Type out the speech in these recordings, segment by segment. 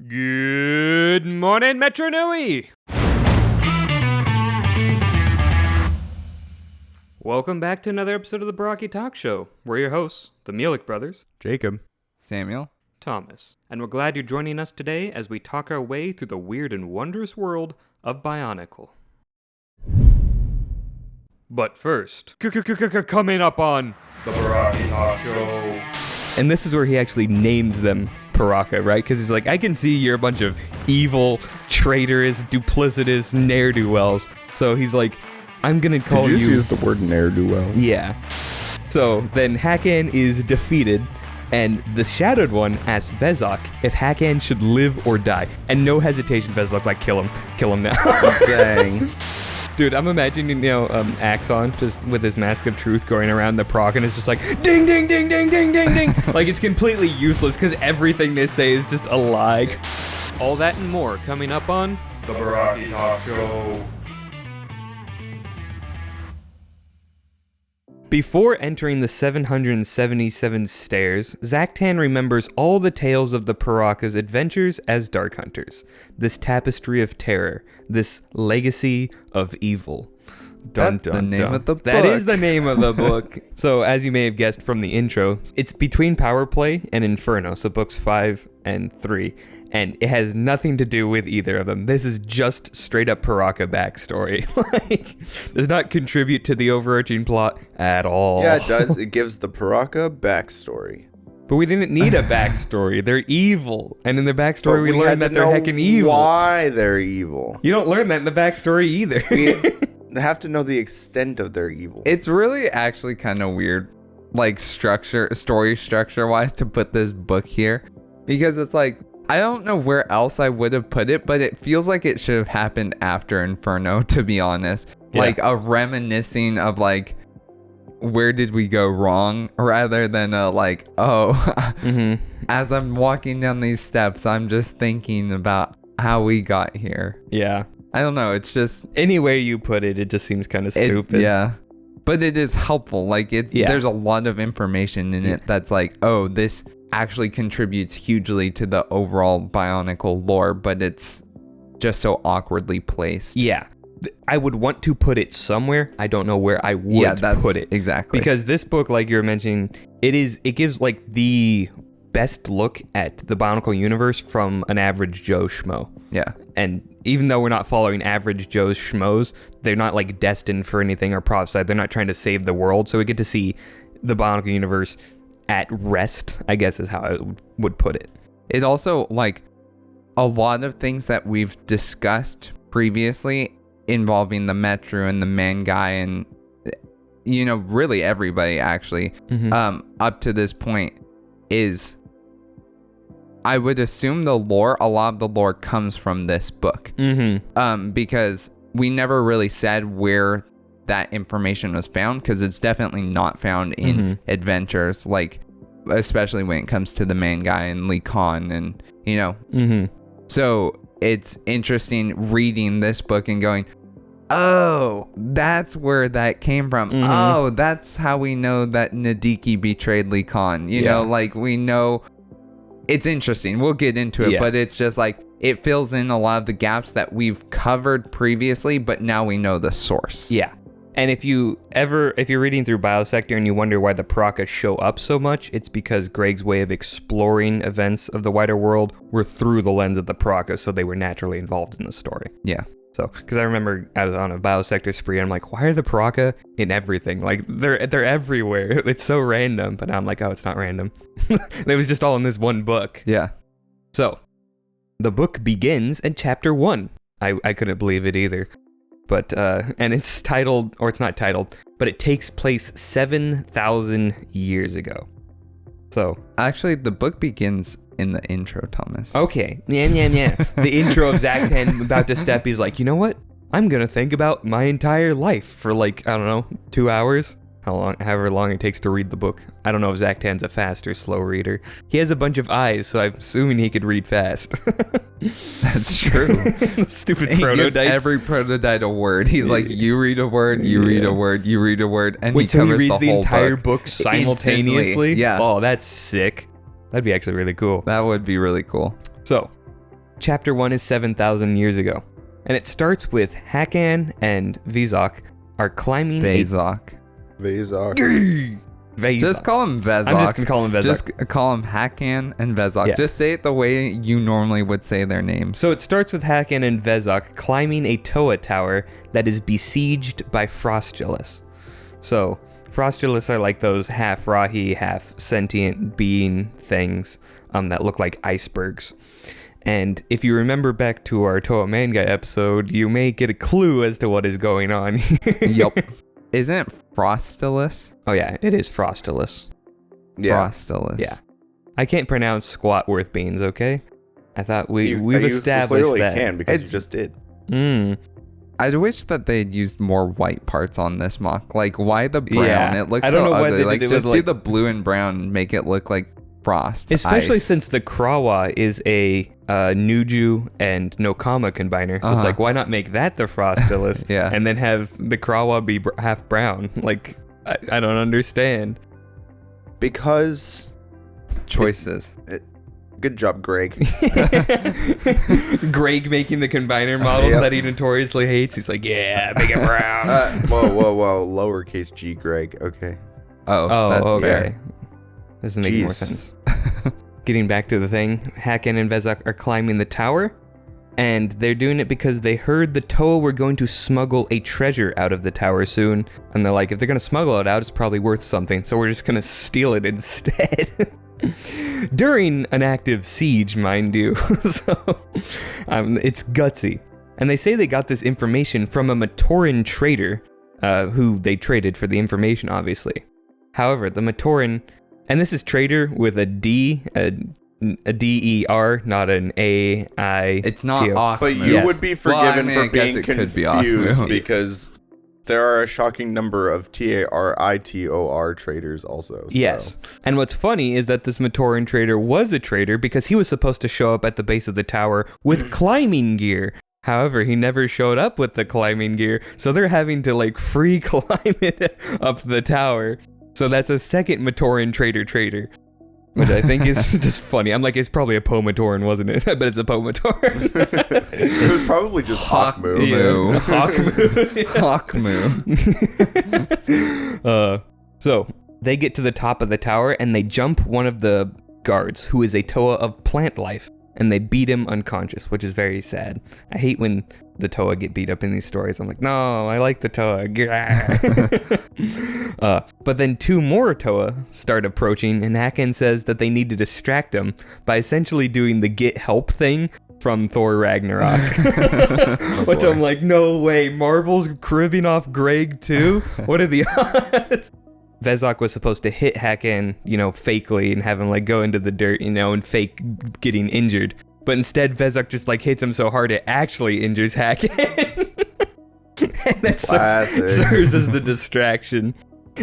Good morning, Metro Nui! Welcome back to another episode of the Barraki Talk Show. We're your hosts, the Mielik brothers, Jacob, Samuel, Thomas, and we're glad you're joining us today as we talk our way through the weird and wondrous world of Bionicle. But first, coming up on the Barraki Talk Show. And this is where he actually names them Piraka, right? Because he's like, I can see you're a bunch of evil, traitorous, duplicitous ne'er-do-wells. So he's like, I'm going to call you... Did you use the word ne'er-do-well? Yeah. So then Hakan is defeated, and the Shadowed One asks Vezok if Hakan should live or die. And no hesitation, Vezok's like, kill him now. Dang. Dude, I'm imagining, Axon just with his mask of truth going around the proc, and it's just like, ding, ding, ding, ding, ding, ding, ding. Like, it's completely useless because everything they say is just a lie. All that and more coming up on the Barraki Talk Show. Before entering the 777 stairs, Zaktan remembers all the tales of the Piraka's adventures as Dark Hunters. This tapestry of terror, this legacy of evil. That's the name of the book. That is the name of the book. So, as you may have guessed from the intro, it's between Power Play and Inferno, so books 5 and 3. And it has nothing to do with either of them. This is just straight up Piraka backstory. Does not contribute to the overarching plot at all. Yeah, it does. It gives the Piraka backstory. But we didn't need a backstory. They're evil. And in their backstory, we learned that they're heckin' evil. Why they're evil. You don't learn that in the backstory either. We have to know the extent of their evil. It's really actually kind of weird, like story structure wise, to put this book here. Because it's like, I don't know where else I would have put it, but it feels like it should have happened after Inferno, to be honest. Yeah. Like a reminiscing of like, where did we go wrong? Rather than as I'm walking down these steps, I'm just thinking about how we got here. Yeah. I don't know. It's just... Any way you put it, it just seems kind of stupid. Yeah. But it is helpful. Like, there's a lot of information in it that's like, oh, this actually contributes hugely to the overall Bionicle lore, but it's just so awkwardly placed. Yeah. I would want to put it somewhere. I don't know where I would put it. Exactly. Because this book, like you were mentioning, it gives like the best look at the Bionicle universe from an average Joe schmo. Yeah. And even though we're not following average Joe's schmoes, they're not like destined for anything or prophesied. They're not trying to save the world. So we get to see the Bionicle universe at rest, I guess is how I would put it. It also, like, a lot of things that we've discussed previously involving the Metro and the Mangai and, really everybody actually, up to this point is, I would assume a lot of the lore comes from this book. Because we never really said where that information was found, because it's definitely not found in adventures, like especially when it comes to the Mangai and Lee Khan and so it's interesting reading this book and going, oh, that's where that came from. Oh, that's how we know that Nadiki betrayed Lee Khan. You know, like we know. It's interesting. We'll get into it, but it's just like it fills in a lot of the gaps that we've covered previously, but now we know the source. Yeah. And if you're reading through Biosector and you wonder why the Piraka show up so much, it's because Greg's way of exploring events of the wider world were through the lens of the Piraka, so they were naturally involved in the story. Yeah. So, because I remember I was on a Biosector spree, and I'm like, why are the Piraka in everything? Like, they're everywhere. It's so random. But now I'm like, oh, it's not random. It was just all in this one book. Yeah. So, the book begins in chapter 1. I couldn't believe it either. But, and it's titled, or it's not titled, but it takes place 7,000 years ago. So. Actually, the book begins in the intro, Thomas. Okay. Yeah. The intro of Zaktan about to step, he's like, you know what? I'm going to think about my entire life for like, I don't know, 2 hours. However long it takes to read the book. I don't know if Zaktan's a fast or slow reader. He has a bunch of eyes, so I'm assuming he could read fast. That's true. Stupid he prototypes. Gives every prototype a word. He's like, you read a word, you read a word, you read a word, and wait, he covers he reads the whole entire book simultaneously? Instantly. Yeah. Oh, that's sick. That'd be actually really cool. That would be really cool. So, chapter 1 is 7,000 years ago. And it starts with Hakan and Vezok are climbing Vezok. Vezok. Just call him Vezok. I'm just going to call him Vezok. Just call him Hakan and Vezok. Yeah. Just say it the way you normally would say their names. So it starts with Hakan and Vezok climbing a Toa tower that is besieged by Frostulus. So Frostulus are like those half Rahi, half sentient being things that look like icebergs. And if you remember back to our Toa Mangai episode, you may get a clue as to what is going on here. Yup. Isn't it Frostulus? Oh yeah, it is Frostulus. Yeah. Frostulus. Yeah. I can't pronounce squat worth beans, okay? I thought we've established clearly that. Can because you just did. I wish that they'd used more white parts on this mock. Like, why the brown? Yeah. It looks I don't so know why ugly. they Like, did it just with, do like- the blue and brown and make it look like frost. Especially ice. since the Krawa is a Nuju and Nokama combiner. So it's like, why not make that the Frostulus? Yeah. And then have the Krawa be half brown? Like, I don't understand. Because choices. good job, Greg. Greg making the combiner models Yep. that he notoriously hates. He's like, yeah, make it brown. Whoa. Lowercase g, Greg. Okay. Oh, that's okay. fair. Doesn't make more Jeez. sense. Getting back to the thing, Hakan and Vezok are climbing the tower, and they're doing it because they heard the Toa were going to smuggle a treasure out of the tower soon, and they're like, if they're going to smuggle it out, it's probably worth something, so we're just going to steal it instead. During an active siege, mind you. So, it's gutsy. And they say they got this information from a Matoran trader, who they traded for the information, obviously. However, the Matoran, and this is trader with a D, a D-E-R, not an A-I-T-O. It's not Akmu. But you Yes. would be forgiven I for guess being it could be confused Akmu. because there are a shocking number of Taritor traders also. So. Yes. And what's funny is that this Matoran trader was a trader because he was supposed to show up at the base of the tower with climbing gear. However, he never showed up with the climbing gear, so they're having to like free climb it up the tower. So that's a second Matoran trader, which I think is just funny. I'm like, it's probably a Pomatoran, wasn't it? I bet it's a Pomatoran. It was probably just Hawkmoo. Yeah. Hawkmoo. So they get to the top of the tower and they jump one of the guards, who is a Toa of plant life, and they beat him unconscious, which is very sad. I hate when the Toa get beat up in these stories. I'm like, no, I like the Toa. But then two more Toa start approaching, and Hakan says that they need to distract them by essentially doing the get help thing from Thor Ragnarok. Which I'm like, no way, Marvel's cribbing off Greg too? What are the odds? Vezok was supposed to hit Hakan, fakely and have him like go into the dirt, and fake getting injured. But instead, Vezok just like hits him so hard it actually injures Hakan. And that serves as the distraction.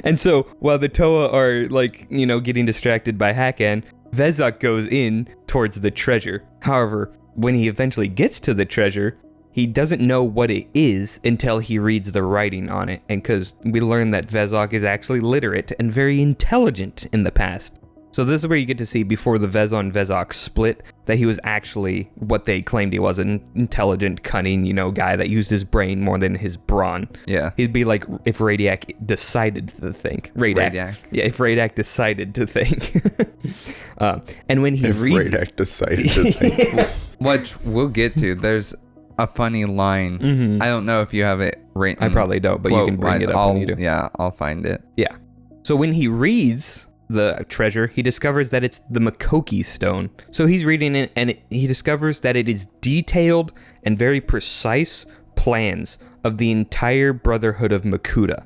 And so while the Toa are like, getting distracted by Hakan, Vezok goes in towards the treasure. However, when he eventually gets to the treasure, he doesn't know what it is until he reads the writing on it. And because we learn that Vezok is actually literate and very intelligent in the past. So this is where you get to see, before the Vezok split, that he was actually what they claimed he was, an intelligent, cunning, guy that used his brain more than his brawn. Yeah. He'd be like if Radiac decided to think. Radiac. Yeah, if Radiac decided to think. And when he reads... Radiac decided to think. Which we'll get to. There's a funny line. Mm-hmm. I don't know if you have it written. I probably don't, but you can bring it up when you do. Yeah, I'll find it. Yeah. So when he reads the treasure, he discovers that it's the Makoki stone. So he's reading it, and he discovers that it is detailed and very precise plans of the entire Brotherhood of Makuta.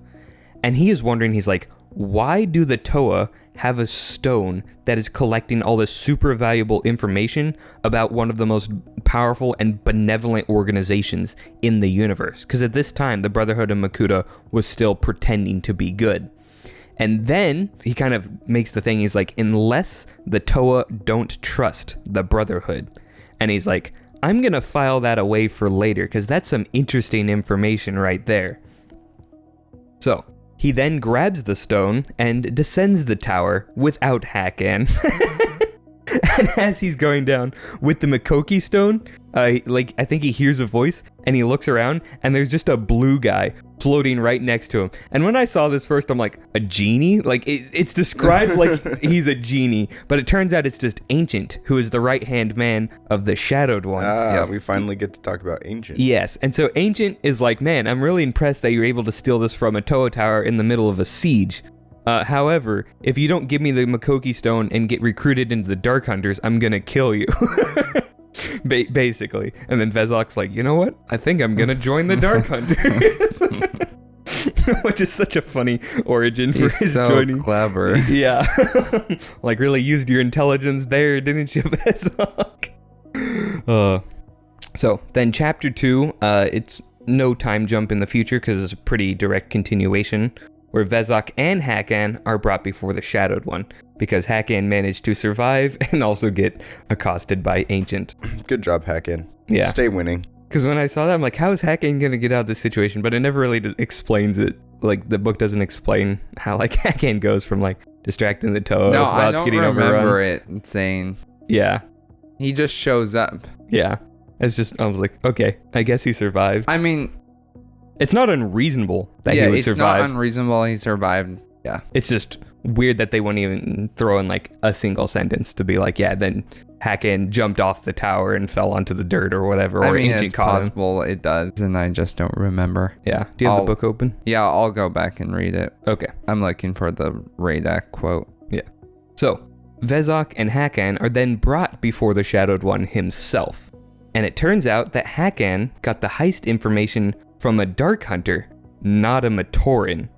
And he is wondering, he's like, why do the Toa have a stone that is collecting all this super valuable information about one of the most powerful and benevolent organizations in the universe? Because at this time, the Brotherhood of Makuta was still pretending to be good. And then he kind of makes the thing, he's like, unless the Toa don't trust the Brotherhood. And he's like, I'm going to file that away for later, because that's some interesting information right there. So he then grabs the stone and descends the tower without Hakan. And as he's going down with the Makoki stone, I think he hears a voice and he looks around and there's just a blue guy floating right next to him. And when I saw this first, I'm like, a genie? Like it's described like he's a genie, but it turns out it's just Ancient, who is the right-hand man of the Shadowed One. We finally get to talk about Ancient. Yes, and so Ancient is like, man, I'm really impressed that you're able to steal this from a Toa Tower in the middle of a siege. However, if you don't give me the Makoki stone and get recruited into the Dark Hunters, I'm gonna kill you. Basically. And then Vezok's like, you know what? I think I'm gonna join the Dark Hunters. Which is such a funny origin for his so joining. Clever. Yeah. Like, really used your intelligence there, didn't you, Vezok? So then chapter 2, it's no time jump in the future because it's a pretty direct continuation, where Vezok and Hakan are brought before the Shadowed One, because Hakan managed to survive and also get accosted by Ancient. Good job, Hakan. Yeah. Stay winning. Because when I saw that, I'm like, how is Hakan going to get out of this situation? But it never really explains it. Like, the book doesn't explain how, like, Hakan goes from, like, distracting the Toa No, while I it's don't getting remember overrun. it saying. Yeah. He just shows up. Yeah. I was like, okay, I guess he survived. I mean, it's not unreasonable that he would survive. It's not unreasonable he survived. Yeah. It's just weird that they wouldn't even throw in like a single sentence to be like, yeah, then Hakan jumped off the tower and fell onto the dirt or whatever. Or I mean, Ancient it's caught him. possible it does, and I just don't remember. Yeah. Do you have the book open? Yeah, I'll go back and read it. Okay. I'm looking for the Radak quote. Yeah. So, Vezok and Hakan are then brought before the Shadowed One himself. And it turns out that Hakan got the heist information from a Dark Hunter, not a Matoran,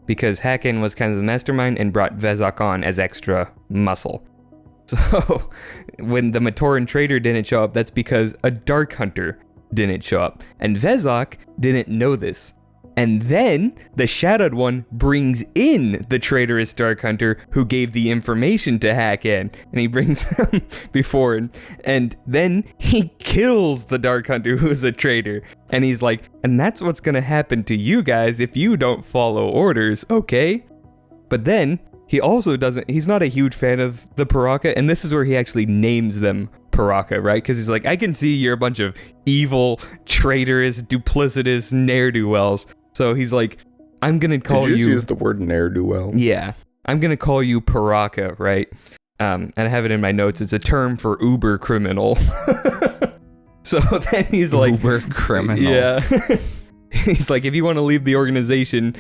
because Hakan was kind of the mastermind and brought Vezok on as extra muscle. So, when the Matoran trader didn't show up, that's because a Dark Hunter didn't show up. And Vezok didn't know this. And then the Shadowed One brings in the traitorous Dark Hunter who gave the information to Hakan, and he brings him before, and then he kills the Dark Hunter who's a traitor, and he's like, and that's what's gonna happen to you guys if you don't follow orders, okay? But then he also he's not a huge fan of the Piraka, and this is where he actually names them Piraka, right? Because he's like, I can see you're a bunch of evil, traitorous, duplicitous ne'er-do-wells. So he's like, I'm going to call you... Did you just use the word ne'er-do-well? Yeah. I'm going to call you Piraka, right? And I have it in my notes. It's a term for uber criminal. So then he's like... Uber criminal. Yeah. He's like, if you want to leave the organization,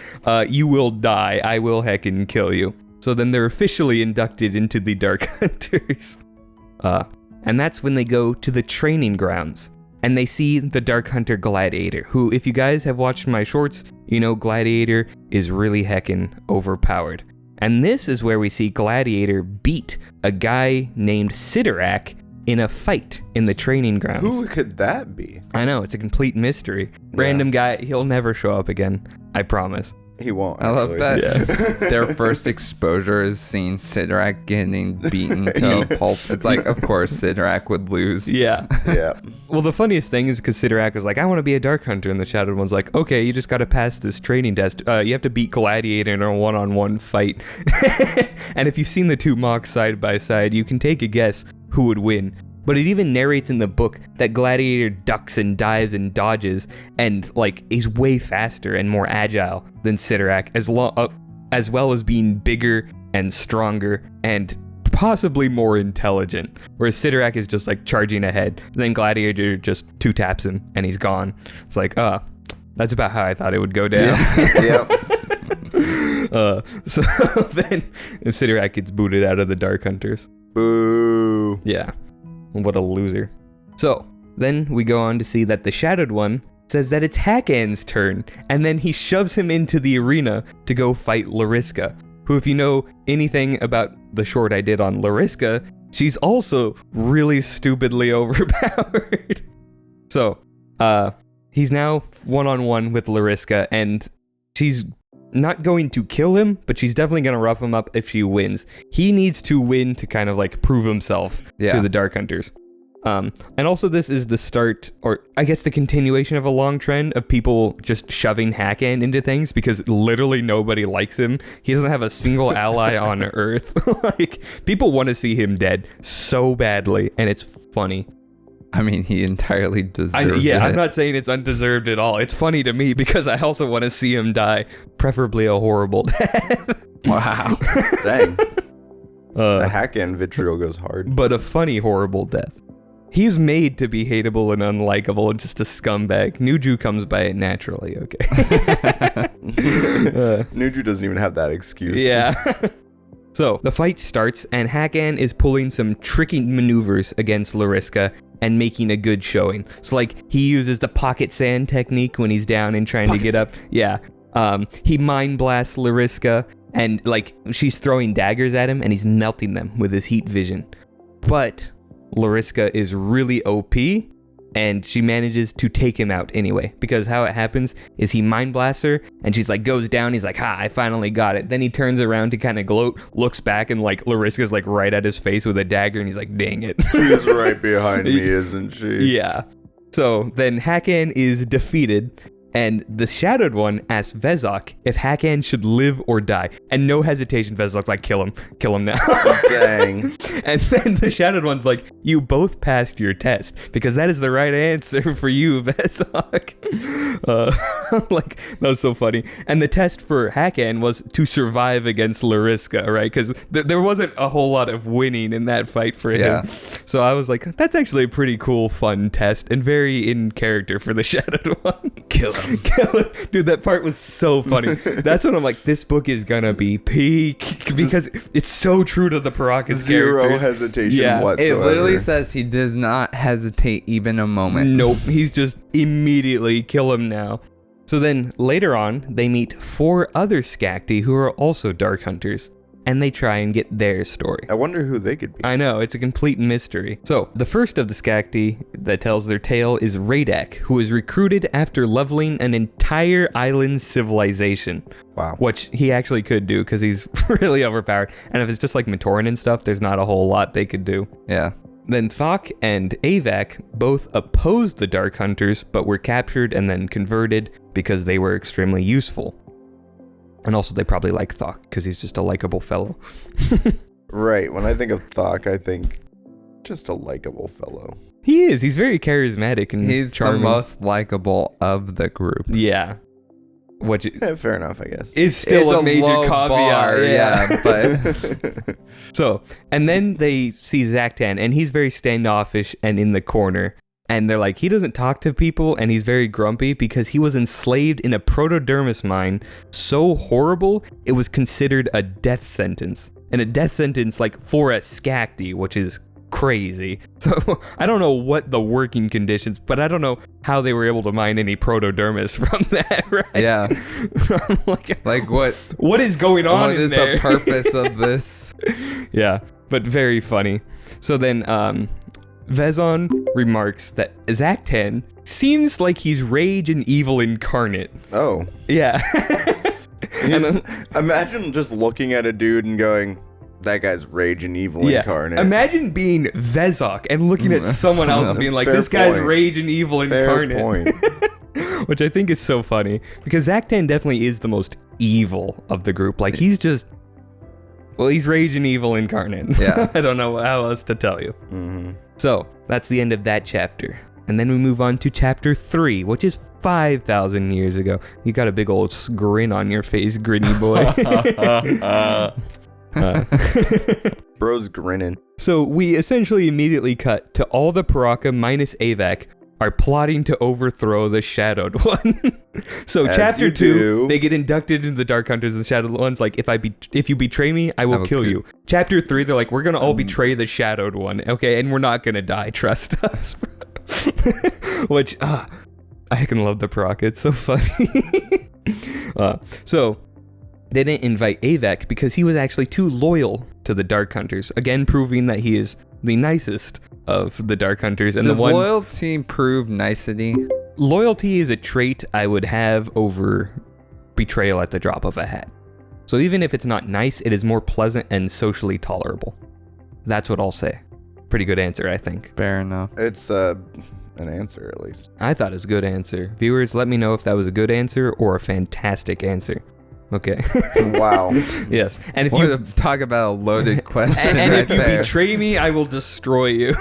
you will die. I will heckin' kill you. So then they're officially inducted into the Dark Hunters. And that's when they go to the training grounds. And they see the Dark Hunter Gladiator, who, if you guys have watched my shorts, you know Gladiator is really heckin' overpowered. And this is where we see Gladiator beat a guy named Sidorak in a fight in the training grounds. Who could that be? I know, it's a complete mystery. Random guy, he'll never show up again. I promise. He won't. I love that. Yeah. Their first exposure is seeing Sidorak getting beaten to a pulp. It's like, of course, Sidorak would lose. Yeah. Yeah. Well, the funniest thing is because Sidorak was like, I want to be a Dark Hunter, and the Shadowed One's like, okay, you just got to pass this training test. You have to beat Gladiator in a one-on-one fight. And if you've seen the two mocks side by side, you can take a guess who would win. But it even narrates in the book that Gladiator ducks and dives and dodges, and like he's way faster and more agile than Sidorak, as well as being bigger and stronger and possibly more intelligent. Whereas Sidorak is just like charging ahead, and then Gladiator just two taps him and he's gone. It's like, that's about how I thought it would go down. Yeah. So then Sidorak gets booted out of the Dark Hunters. Boo. Yeah. What a loser. So, then we go on to see that the Shadowed One says that it's Hakan's turn, and then he shoves him into the arena to go fight Lariska, who, if you know anything about the short I did on Lariska, she's also really stupidly overpowered. So, he's now one-on-one with Lariska, and she's not going to kill him, but she's definitely going to rough him up if she wins. He needs to win to kind of like prove himself to the Dark Hunters. And also this is the start, or I guess the continuation of a long trend of people just shoving Hakan into things because literally nobody likes him. He doesn't have a single ally on Earth. Like, people want to see him dead so badly, and it's funny. I mean, he entirely deserves it. I'm not saying it's undeserved at all. It's funny to me because I also want to see him die, preferably a horrible death. Wow. Dang. The Hakan vitriol goes hard. But a funny, horrible death. He's made to be hateable and unlikable and just a scumbag. Nuju comes by it naturally, okay? Nuju doesn't even have that excuse. Yeah. So, the fight starts, and Hakan is pulling some tricky maneuvers against Lariska and making a good showing. So, like, he uses the pocket sand technique when he's down and trying to get up. Yeah. He mind blasts Lariska, and, like, she's throwing daggers at him, and he's melting them with his heat vision. But Lariska is really OP, and she manages to take him out anyway, because how it happens is he mind blasts her, and she's like, goes down, he's like, ha, I finally got it. Then he turns around to kind of gloat, looks back, and like Lariska's like right at his face with a dagger, and he's like, dang it. She's right behind me, isn't she? Yeah. So then Hakan is defeated, and the Shadowed One asks Vezok if Hakan should live or die. And no hesitation, Vezok's like, kill him now. Dang. And then the Shadowed One's like, you both passed your test, because that is the right answer for you, Vezok. Like, that was so funny. And the test for Hakan was to survive against Lariska, right? Because there wasn't a whole lot of winning in that fight for him. So I was like, that's actually a pretty cool, fun test, and very in character for the Shadowed One. Kill him. Dude, that part was so funny. That's when I'm like, this book is gonna be peak, because it's so true to the Piraka's Zero characters. hesitation whatsoever. It literally says he does not hesitate even a moment. Nope, he's just immediately kill him now. So then later on, they meet 4 other Skakti who are also Dark Hunters, and they try and get their story. I wonder who they could be. I know, it's a complete mystery. So, the first of the Skakti that tells their tale is Radak, who is recruited after leveling an entire island civilization. Wow. Which he actually could do, because he's really overpowered. And if it's just like Matoran and stuff, there's not a whole lot they could do. Yeah. Then Thok and Avak both opposed the Dark Hunters, but were captured and then converted because they were extremely useful. And also they probably like Thok, because he's just a likable fellow. Right, when I think of Thok, I think just a likable fellow. He is. He's very charismatic and He's charming. the most likable of the group. Yeah. Which Fair enough, I guess. is still It's a major low caveat. bar, Yeah. but So, and then they see Zaktan, and he's very standoffish and in the corner. And they're like, he doesn't talk to people, and he's very grumpy because he was enslaved in a protodermis mine so horrible, it was considered a death sentence. And a death sentence, like, for a Skakti, which is crazy. So, I don't know what the working conditions, but I don't know how they were able to mine any protodermis from that, right? yeah. I'm Like what is going on what in is there? the purpose of this? Yeah, but very funny. So then, Vezon remarks that Zaktan seems like he's rage and evil incarnate. Oh. Yeah. And Imagine just looking at a dude and going, that guy's rage and evil incarnate. Imagine being Vezok and looking at someone else and being like, Fair this guy's point. rage and evil Fair incarnate. point. Which I think is so funny, because Zaktan definitely is the most evil of the group. Like, he's just, well, he's rage and evil incarnate. Yeah. I don't know how else to tell you. Mm-hmm. So, that's the end of that chapter. And then we move on to chapter 3, which is 5,000 years ago. You got a big old grin on your face, grinny boy. Bro's grinning. So, we essentially immediately cut to all the Piraka minus Avak are plotting to overthrow the Shadowed One. So, As chapter you 2, do. they get inducted into the Dark Hunters, and the Shadowed One's like, if you betray me, I will kill you. Chapter 3, they're like, we're gonna all betray the Shadowed One, okay? And we're not gonna die, trust us. Which, I can love the Piraka, it's so funny. So, they didn't invite Avak because he was actually too loyal to the Dark Hunters, again proving that he is the nicest of the Dark Hunters. And Does the ones, loyalty prove nicety? Loyalty is a trait I would have over betrayal at the drop of a hat. So even if it's not nice, it is more pleasant and socially tolerable. That's what I'll say. Pretty good answer, I think. Fair enough. It's an answer, at least. I thought it was a good answer. Viewers, let me know if that was a good answer or a fantastic answer. Okay. Wow. Yes. And if you talk about a loaded question, and right if you there. betray me, I will destroy you.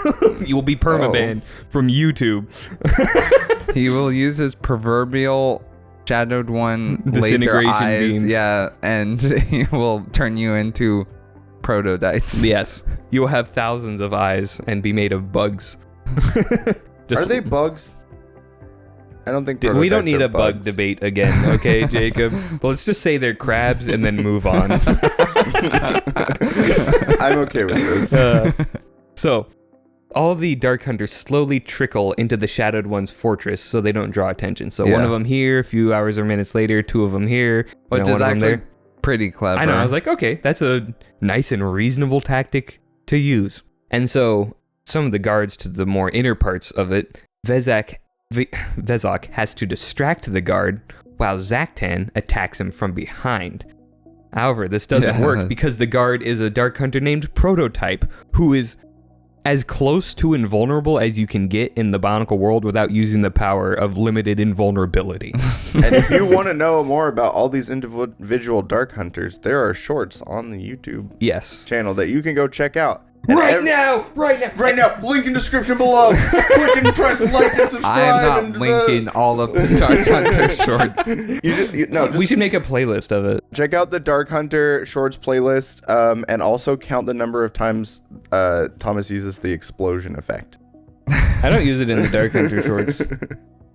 You will be permabanned from YouTube. He will use his proverbial shadowed one laser Disintegration eyes, beams. yeah, and he will turn you into prototypes. Yes. You will have thousands of eyes and be made of bugs. Are they bugs? I don't think We don't prototypes need are a bug bugs. debate again, okay, Jacob? But let's just say they're crabs and then move on. I'm okay with this. So, all the Dark Hunters slowly trickle into the Shadowed One's fortress so they don't draw attention. So one Yeah. of them here, a few hours or minutes later, two of them here, Which one is of them actually there. pretty clever. I know, I was like, okay, that's a nice and reasonable tactic to use. And so, some of the guards to the more inner parts of it, Vezok has to distract the guard while Zaktan attacks him from behind. However, this doesn't work because the guard is a Dark Hunter named Prototype, who is as close to invulnerable as you can get in the Bionicle world without using the power of limited invulnerability. And if you want to know more about all these individual Dark Hunters, there are shorts on the YouTube Yes. channel that you can go check out. And Right now! Right now, link in description below. Click and press like and subscribe. I am not linking all of the Dark Hunter shorts. We should make a playlist of it. Check out the Dark Hunter Shorts playlist, and also count the number of times Thomas uses the explosion effect. I don't use it in the Dark Hunter shorts.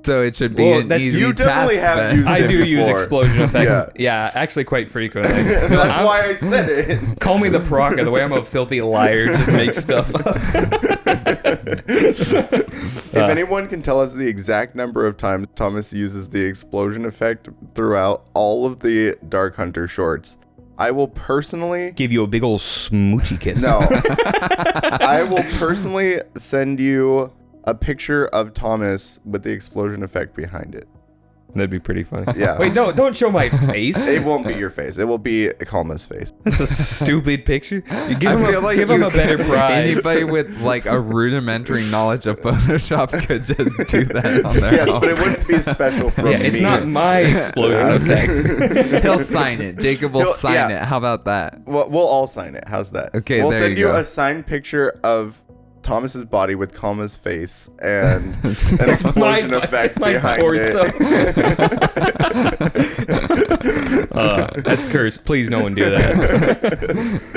So it should be Well, an that's- easy you definitely task have then. used I it do use before. explosion effects. Yeah. Yeah, actually quite frequently. That's why I said it. Call me the Piraka. The way I'm a filthy liar, just make stuff up. If anyone can tell us the exact number of times Thomas uses the explosion effect throughout all of the Dark Hunter shorts, I will personally... Give you a big old smoochy kiss. No. I will personally send you a picture of Thomas with the explosion effect behind it. That'd be pretty funny. Yeah. Wait, no, don't show my face. It won't be your face. It will be Kalma's face. That's a stupid picture. You give I him, feel like give him you a better prize. Anybody with like a rudimentary knowledge of Photoshop could just do that on their Yes, own. but it wouldn't be special from Yeah, me. it's not my explosion effect. He'll sign it. Jacob will He'll- sign yeah. it. How about that? We'll all sign it. How's that? Okay, we'll there send you you go. a signed picture of Thomas's body with Kalma's face and an explosion My- effect my behind torso. it. That's cursed. Please, no one do that.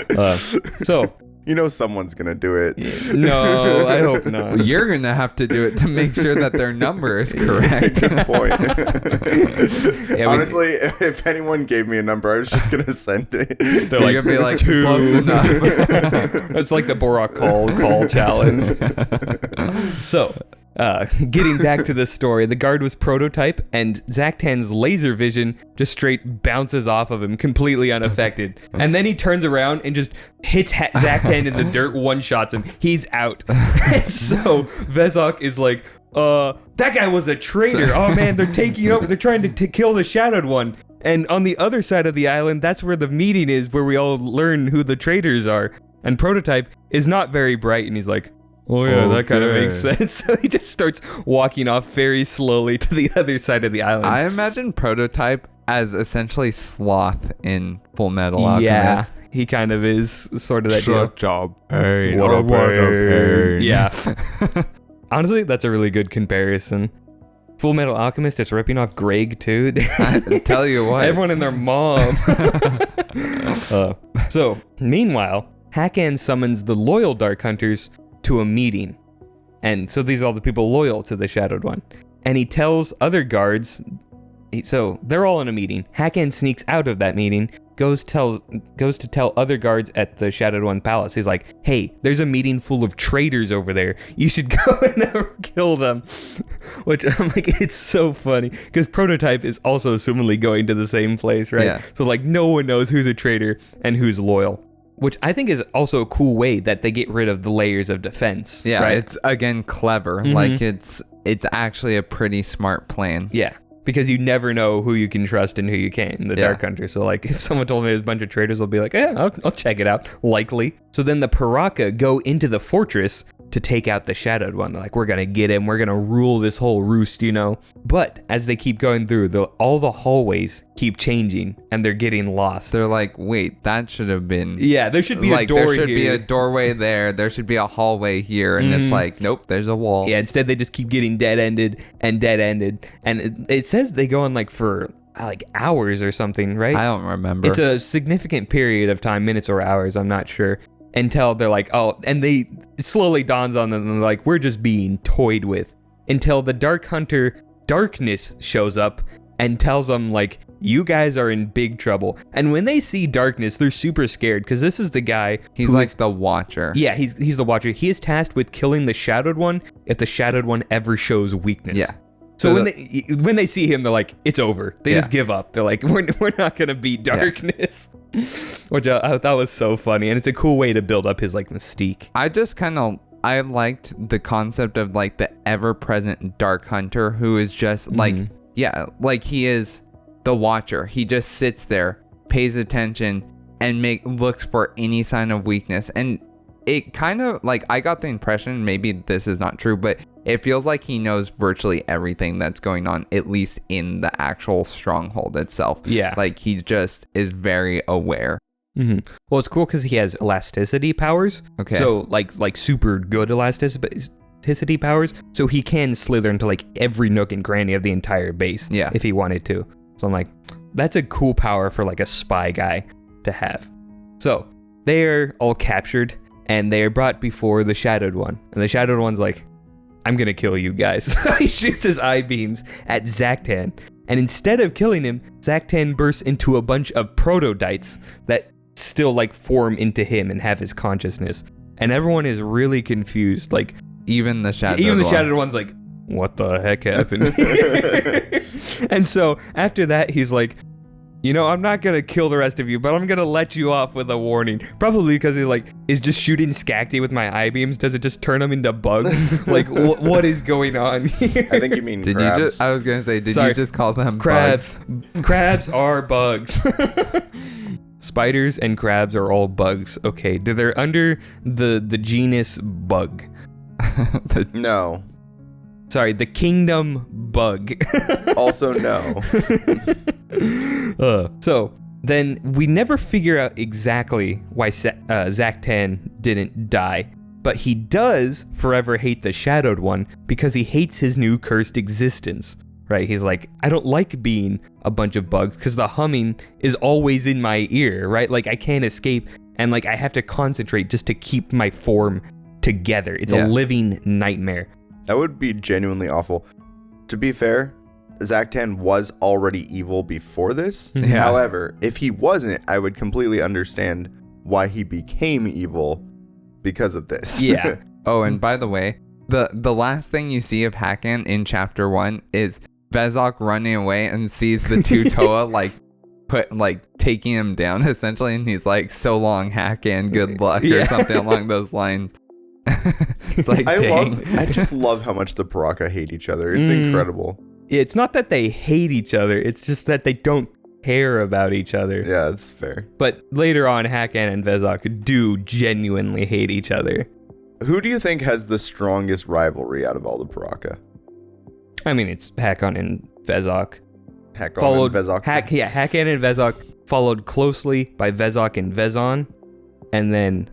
So, You know someone's gonna do it. no, I hope not. You're gonna have to do it to make sure that their number is correct. Good point. Yeah, Honestly, if anyone gave me a number, I was just gonna send it. They're You're gonna be like two. close enough. It's like the Borak call challenge. So, getting back to this story, the guard was Prototype, and Zaktan's laser vision just straight bounces off of him, completely unaffected. And then he turns around and just hits Zaktan in the dirt, one-shots him. He's out. And so, Vezok is like, that guy was a traitor. Oh man, they're taking over. They're trying to kill the Shadowed One. And on the other side of the island, that's where the meeting is, where we all learn who the traitors are. And Prototype is not very bright, and he's like, oh yeah, that kind of Okay. makes sense. So he just starts walking off very slowly to the other side of the island. I imagine Prototype as essentially Sloth in Full Metal yeah, Alchemist. he kind of is sort of that deal. job. Hey, What a pain. Yeah. Honestly, that's a really good comparison. Full Metal Alchemist is ripping off Greg too. I tell you what. Everyone and their mom. So, meanwhile, Hakan summons the loyal Dark Hunters to a meeting. And so these are all the people loyal to the Shadowed One. And he tells other guards, so they're all in a meeting. Hakan sneaks out of that meeting, goes to tell other guards at the Shadowed One palace. He's like, hey, there's a meeting full of traitors over there. You should go and kill them. Which I'm like, it's so funny. Because Prototype is also assumedly going to the same place, right? Yeah. So like no one knows who's a traitor and who's loyal. Which I think is also a cool way that they get rid of the layers of defense. Yeah, right? it's again clever. Mhm. Like it's actually a pretty smart plan. Yeah. because you never know who you can trust and who you can't in the Dark Hunter. So like if someone told me there's a bunch of traitors, I'll be like, yeah, I'll check it out. Likely. So then the Piraka go into the fortress to take out the Shadowed One. They're like, we're going to get him. We're going to rule this whole roost, you know. But as they keep going through, all the hallways keep changing and they're getting lost. They're like, wait, that should have been... Yeah, there should be a door here. There should be a doorway there. There should be a hallway here. And it's like, nope, there's a wall. Yeah, instead they just keep getting dead-ended. And it says they go on like for like hours or something, right? I don't remember. It's a significant period of time, minutes or hours, I'm not sure. Until they're like, oh, and it slowly dawns on them, and they're like, we're just being toyed with. Until the Dark Hunter Darkness shows up and tells them, like, you guys are in big trouble. And when they see Darkness, they're super scared, because this is the guy He's like the Watcher. Yeah, he's the Watcher. He is tasked with killing the Shadowed One if the Shadowed One ever shows weakness. Yeah. So when they see him, they're like, it's over. They just give up. They're like, we're not going to beat Darkness. Yeah. Which I thought was so funny. And it's a cool way to build up his like mystique. I liked the concept of like the ever-present Dark Hunter who is just like, like he is the Watcher. He just sits there, pays attention, and looks for any sign of weakness. And it kind of like, I got the impression, maybe this is not true, but it feels like he knows virtually everything that's going on, at least in the actual stronghold itself. Yeah. Like he just is very aware. Mm-hmm. Well, it's cool because he has elasticity powers. Okay. So like super good elasticity powers. So he can slither into like every nook and cranny of the entire base. Yeah. If he wanted to. So I'm like, that's a cool power for like a spy guy to have. So they're all captured and they're brought before the Shadowed One. And the Shadowed One's like, I'm gonna kill you guys. He shoots his eye beams at Zaktan. And instead of killing him, Zaktan bursts into a bunch of protodytes that still like form into him and have his consciousness. And everyone is really confused. Like even the Shadowed One's like, what the heck happened here? And so after that, he's like, you know, I'm not gonna kill the rest of you, but I'm gonna let you off with a warning. Probably because he like is just shooting Skakti with my eye beams. Does it just turn them into bugs? Like what is going on here? I think you mean crabs. I was gonna say, did you just call them crabs? Bugs? Crabs are bugs. Spiders and crabs are all bugs. Okay, they're under the genus bug. No. Sorry, the kingdom bug. Also no. So then we never figure out exactly why Zaktan didn't die, but he does forever hate the Shadowed One because he hates his new cursed existence. Right? He's like, I don't like being a bunch of bugs because the humming is always in my ear, right? Like I can't escape and like I have to concentrate just to keep my form together. It's a living nightmare. That would be genuinely awful. To be fair, Zaktan was already evil before this. Yeah. However, if he wasn't, I would completely understand why he became evil because of this. Yeah. Oh, and by the way, the last thing you see of Hakan in chapter 1 is Vezok running away and sees the two Toa taking him down essentially, and he's like, so long Hakan, good luck, or something along those lines. It's like, I just love how much the Piraka hate each other. It's incredible. It's not that they hate each other, it's just that they don't care about each other. Yeah, that's fair. But later on, Hakan and Vezok do genuinely hate each other. Who do you think has the strongest rivalry out of all the Piraka? I mean, it's Hakan and Vezok. Hakan and Vezok? Hakan and Vezok, followed closely by Vezok and Vezon. And then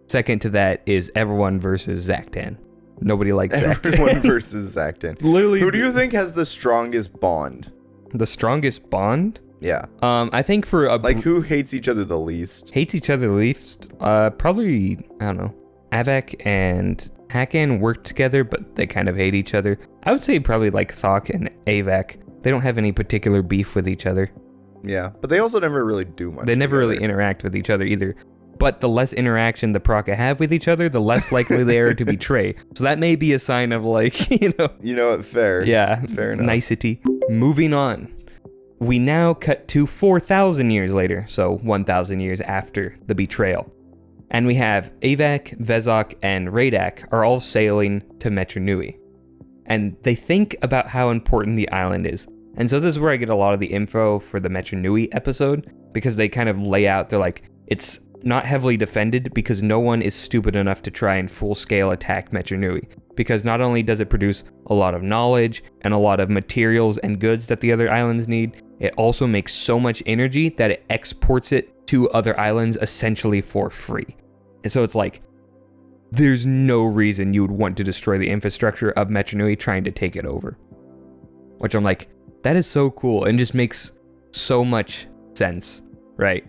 second to that is everyone versus Zaktan. Nobody likes Zaktan. Everyone versus Zaktan. Literally. Who do you think has the strongest bond? The strongest bond? Yeah. I think for a... Like, who hates each other the least? Hates each other the least? Probably, I don't know. Avak and Hakan work together, but they kind of hate each other. I would say probably like Thok and Avak. They don't have any particular beef with each other. Yeah, but they also never really do much. They never really interact with each other either. But the less interaction the Piraka have with each other, the less likely they are to betray. So that may be a sign of like, You know what? Fair. Yeah. Fair enough. Nicety. Moving on. We now cut to 4,000 years later. So 1,000 years after the betrayal. And we have Avak, Vezok, and Radak are all sailing to Metru Nui. And they think about how important the island is. And so this is where I get a lot of the info for the Markjuly episode, because they kind of lay out, they're like, it's not heavily defended because no one is stupid enough to try and full-scale attack Markjuly. Because not only does it produce a lot of knowledge and a lot of materials and goods that the other islands need, it also makes so much energy that it exports it to other islands essentially for free. And so it's like, there's no reason you would want to destroy the infrastructure of Markjuly trying to take it over. Which I'm like, that is so cool and just makes so much sense, right?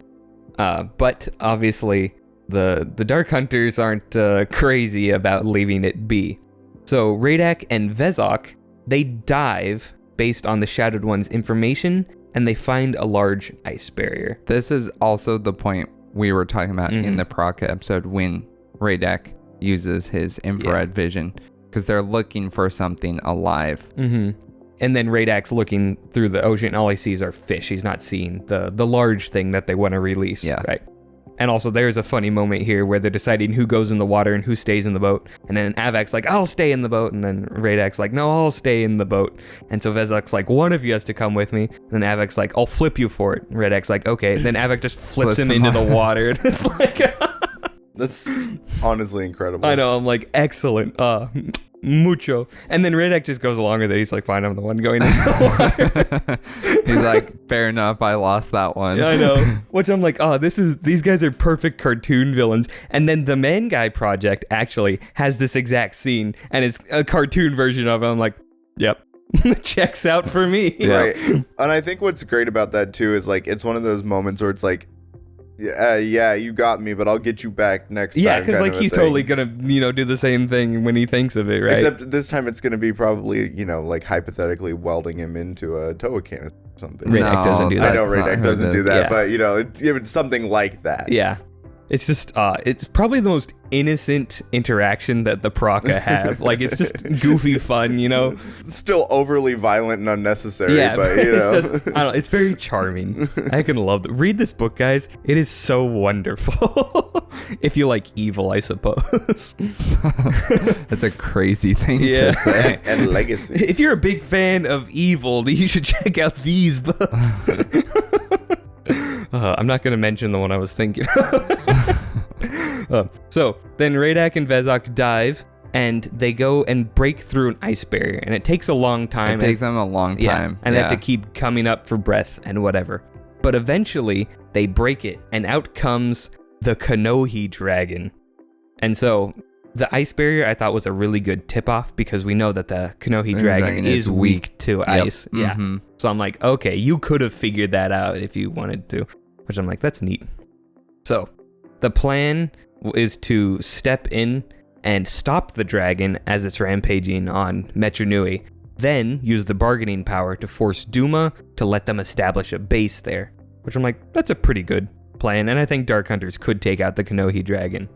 But obviously, the Dark Hunters aren't crazy about leaving it be. So Radak and Vezok, they dive based on the Shadowed One's information, and they find a large ice barrier. This is also the point we were talking about in the Piraka episode when Radak uses his infrared vision, because they're looking for something alive. And then Radak's looking through the ocean, and all he sees are fish. He's not seeing the large thing that they want to release. Yeah. Right. And also, there's a funny moment here where they're deciding who goes in the water and who stays in the boat. And then Avak's like, I'll stay in the boat. And then Radak's like, no, I'll stay in the boat. And so Vezok's like, one of you has to come with me. And then Avak's like, I'll flip you for it. And Radak's like, okay. And then Avak just flips him into the water. And it's like... That's honestly incredible. I know. I'm like, excellent. Mucho. And then Radak just goes along with it. He's like, fine, I'm the one going in the water. He's like, fair enough, I lost that one. Yeah, I know. Which I'm like, these guys are perfect cartoon villains. And then the Mangai Project actually has this exact scene, and it's a cartoon version of it. I'm like, yep. Checks out for me. Yeah. Right. And I think what's great about that too is like, it's one of those moments where it's like, yeah, you got me, but I'll get you back next time. Yeah, because like he's totally gonna, do the same thing when he thinks of it, right? Except this time it's gonna be probably, like hypothetically welding him into a Toa can or something. Radak doesn't do that. I know Radak doesn't do that, yeah. but it's something like that. Yeah. It's just, it's probably the most innocent interaction that the Piraka have. Like, it's just goofy fun, Still overly violent and unnecessary, yeah, but, it's just, I don't know, it's very charming. I can love it. Read this book, guys. It is so wonderful. If you like evil, I suppose. That's a crazy thing to say. And legacy. If you're a big fan of evil, you should check out these books. I'm not going to mention the one I was thinking. So then Radak and Vezok dive, and they go and break through an ice barrier, and it takes a long time. It takes them a long time. And they have to keep coming up for breath and whatever. But eventually, they break it, and out comes the Kanohi dragon. And so the ice barrier I thought was a really good tip-off, because we know that the Kanohi dragon is weak to ice. Yeah. So I'm like, okay, you could have figured that out if you wanted to. Which I'm like, that's neat. So the plan is to step in and stop the dragon as it's rampaging on Markjuly, then use the bargaining power to force Duma to let them establish a base there. Which I'm like, that's a pretty good plan, and I think Dark Hunters could take out the Kanohi dragon.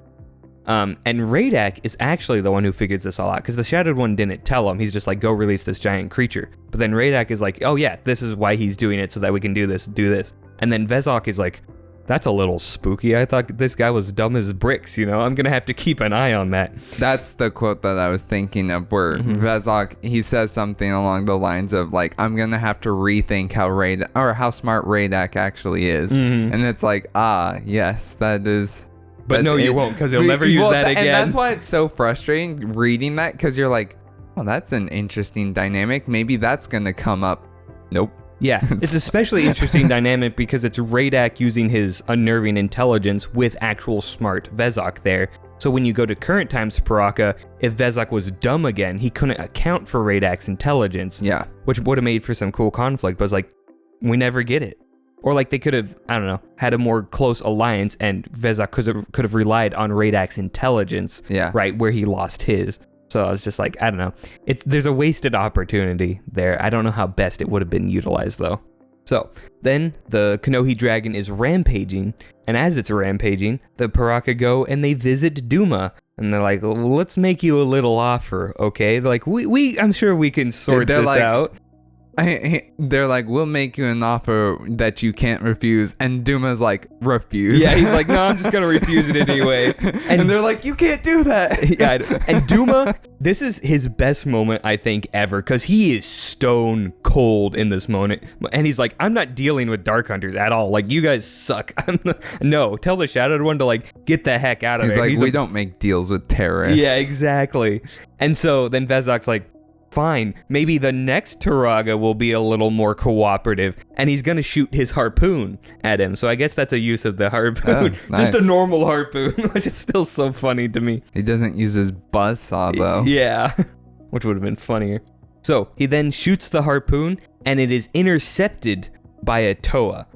And Radak is actually the one who figures this all out, because the Shadowed One didn't tell him. He's just like, go release this giant creature. But then Radak is like, oh yeah, this is why he's doing it, so that we can do this. And then Vezok is like, that's a little spooky. I thought this guy was dumb as bricks, I'm going to have to keep an eye on that. That's the quote that I was thinking of, where Vezok, he says something along the lines of like, I'm going to have to rethink how smart Radak actually is. And it's like, yes, that is... But no, you won't, because he'll never use that again. And that's why it's so frustrating reading that, because you're like, oh, that's an interesting dynamic. Maybe that's going to come up. Nope. Yeah, it's especially interesting dynamic because it's Radak using his unnerving intelligence with actual smart Vezok there. So when you go to current times Piraka, if Vezok was dumb again, he couldn't account for Radak's intelligence. Yeah. Which would have made for some cool conflict, but it's like, we never get it. Or like they could have, I don't know, had a more close alliance, and Vezok could have relied on Radak's intelligence, right, where he lost his. So I was just like, I don't know. There's a wasted opportunity there. I don't know how best it would have been utilized, though. So then the Kanohi dragon is rampaging, and as it's rampaging, the Piraka go and they visit Duma. And they're like, well, let's make you a little offer, okay? They're like, I'm sure we can sort this out. they're like, we'll make you an offer that you can't refuse, and Duma's like, refuse. Yeah, he's like, no, I'm just gonna refuse it anyway. And they're like, you can't do that. Yeah, and Duma, this is his best moment, I think, ever, because he is stone cold in this moment, and he's like, I'm not dealing with Dark Hunters at all. Like, you guys suck. No, tell the Shadowed One to like get the heck out of He's there. like, we don't make deals with terrorists. Yeah, exactly. And so then Vezok's like, fine, maybe the next Turaga will be a little more cooperative, and he's gonna shoot his harpoon at him. So I guess that's a use of the harpoon. Oh, Just a nice. normal harpoon, which is still so funny to me. He doesn't use his buzzsaw though. Yeah, which would have been funnier. So he then shoots the harpoon, and it is intercepted by a Toa.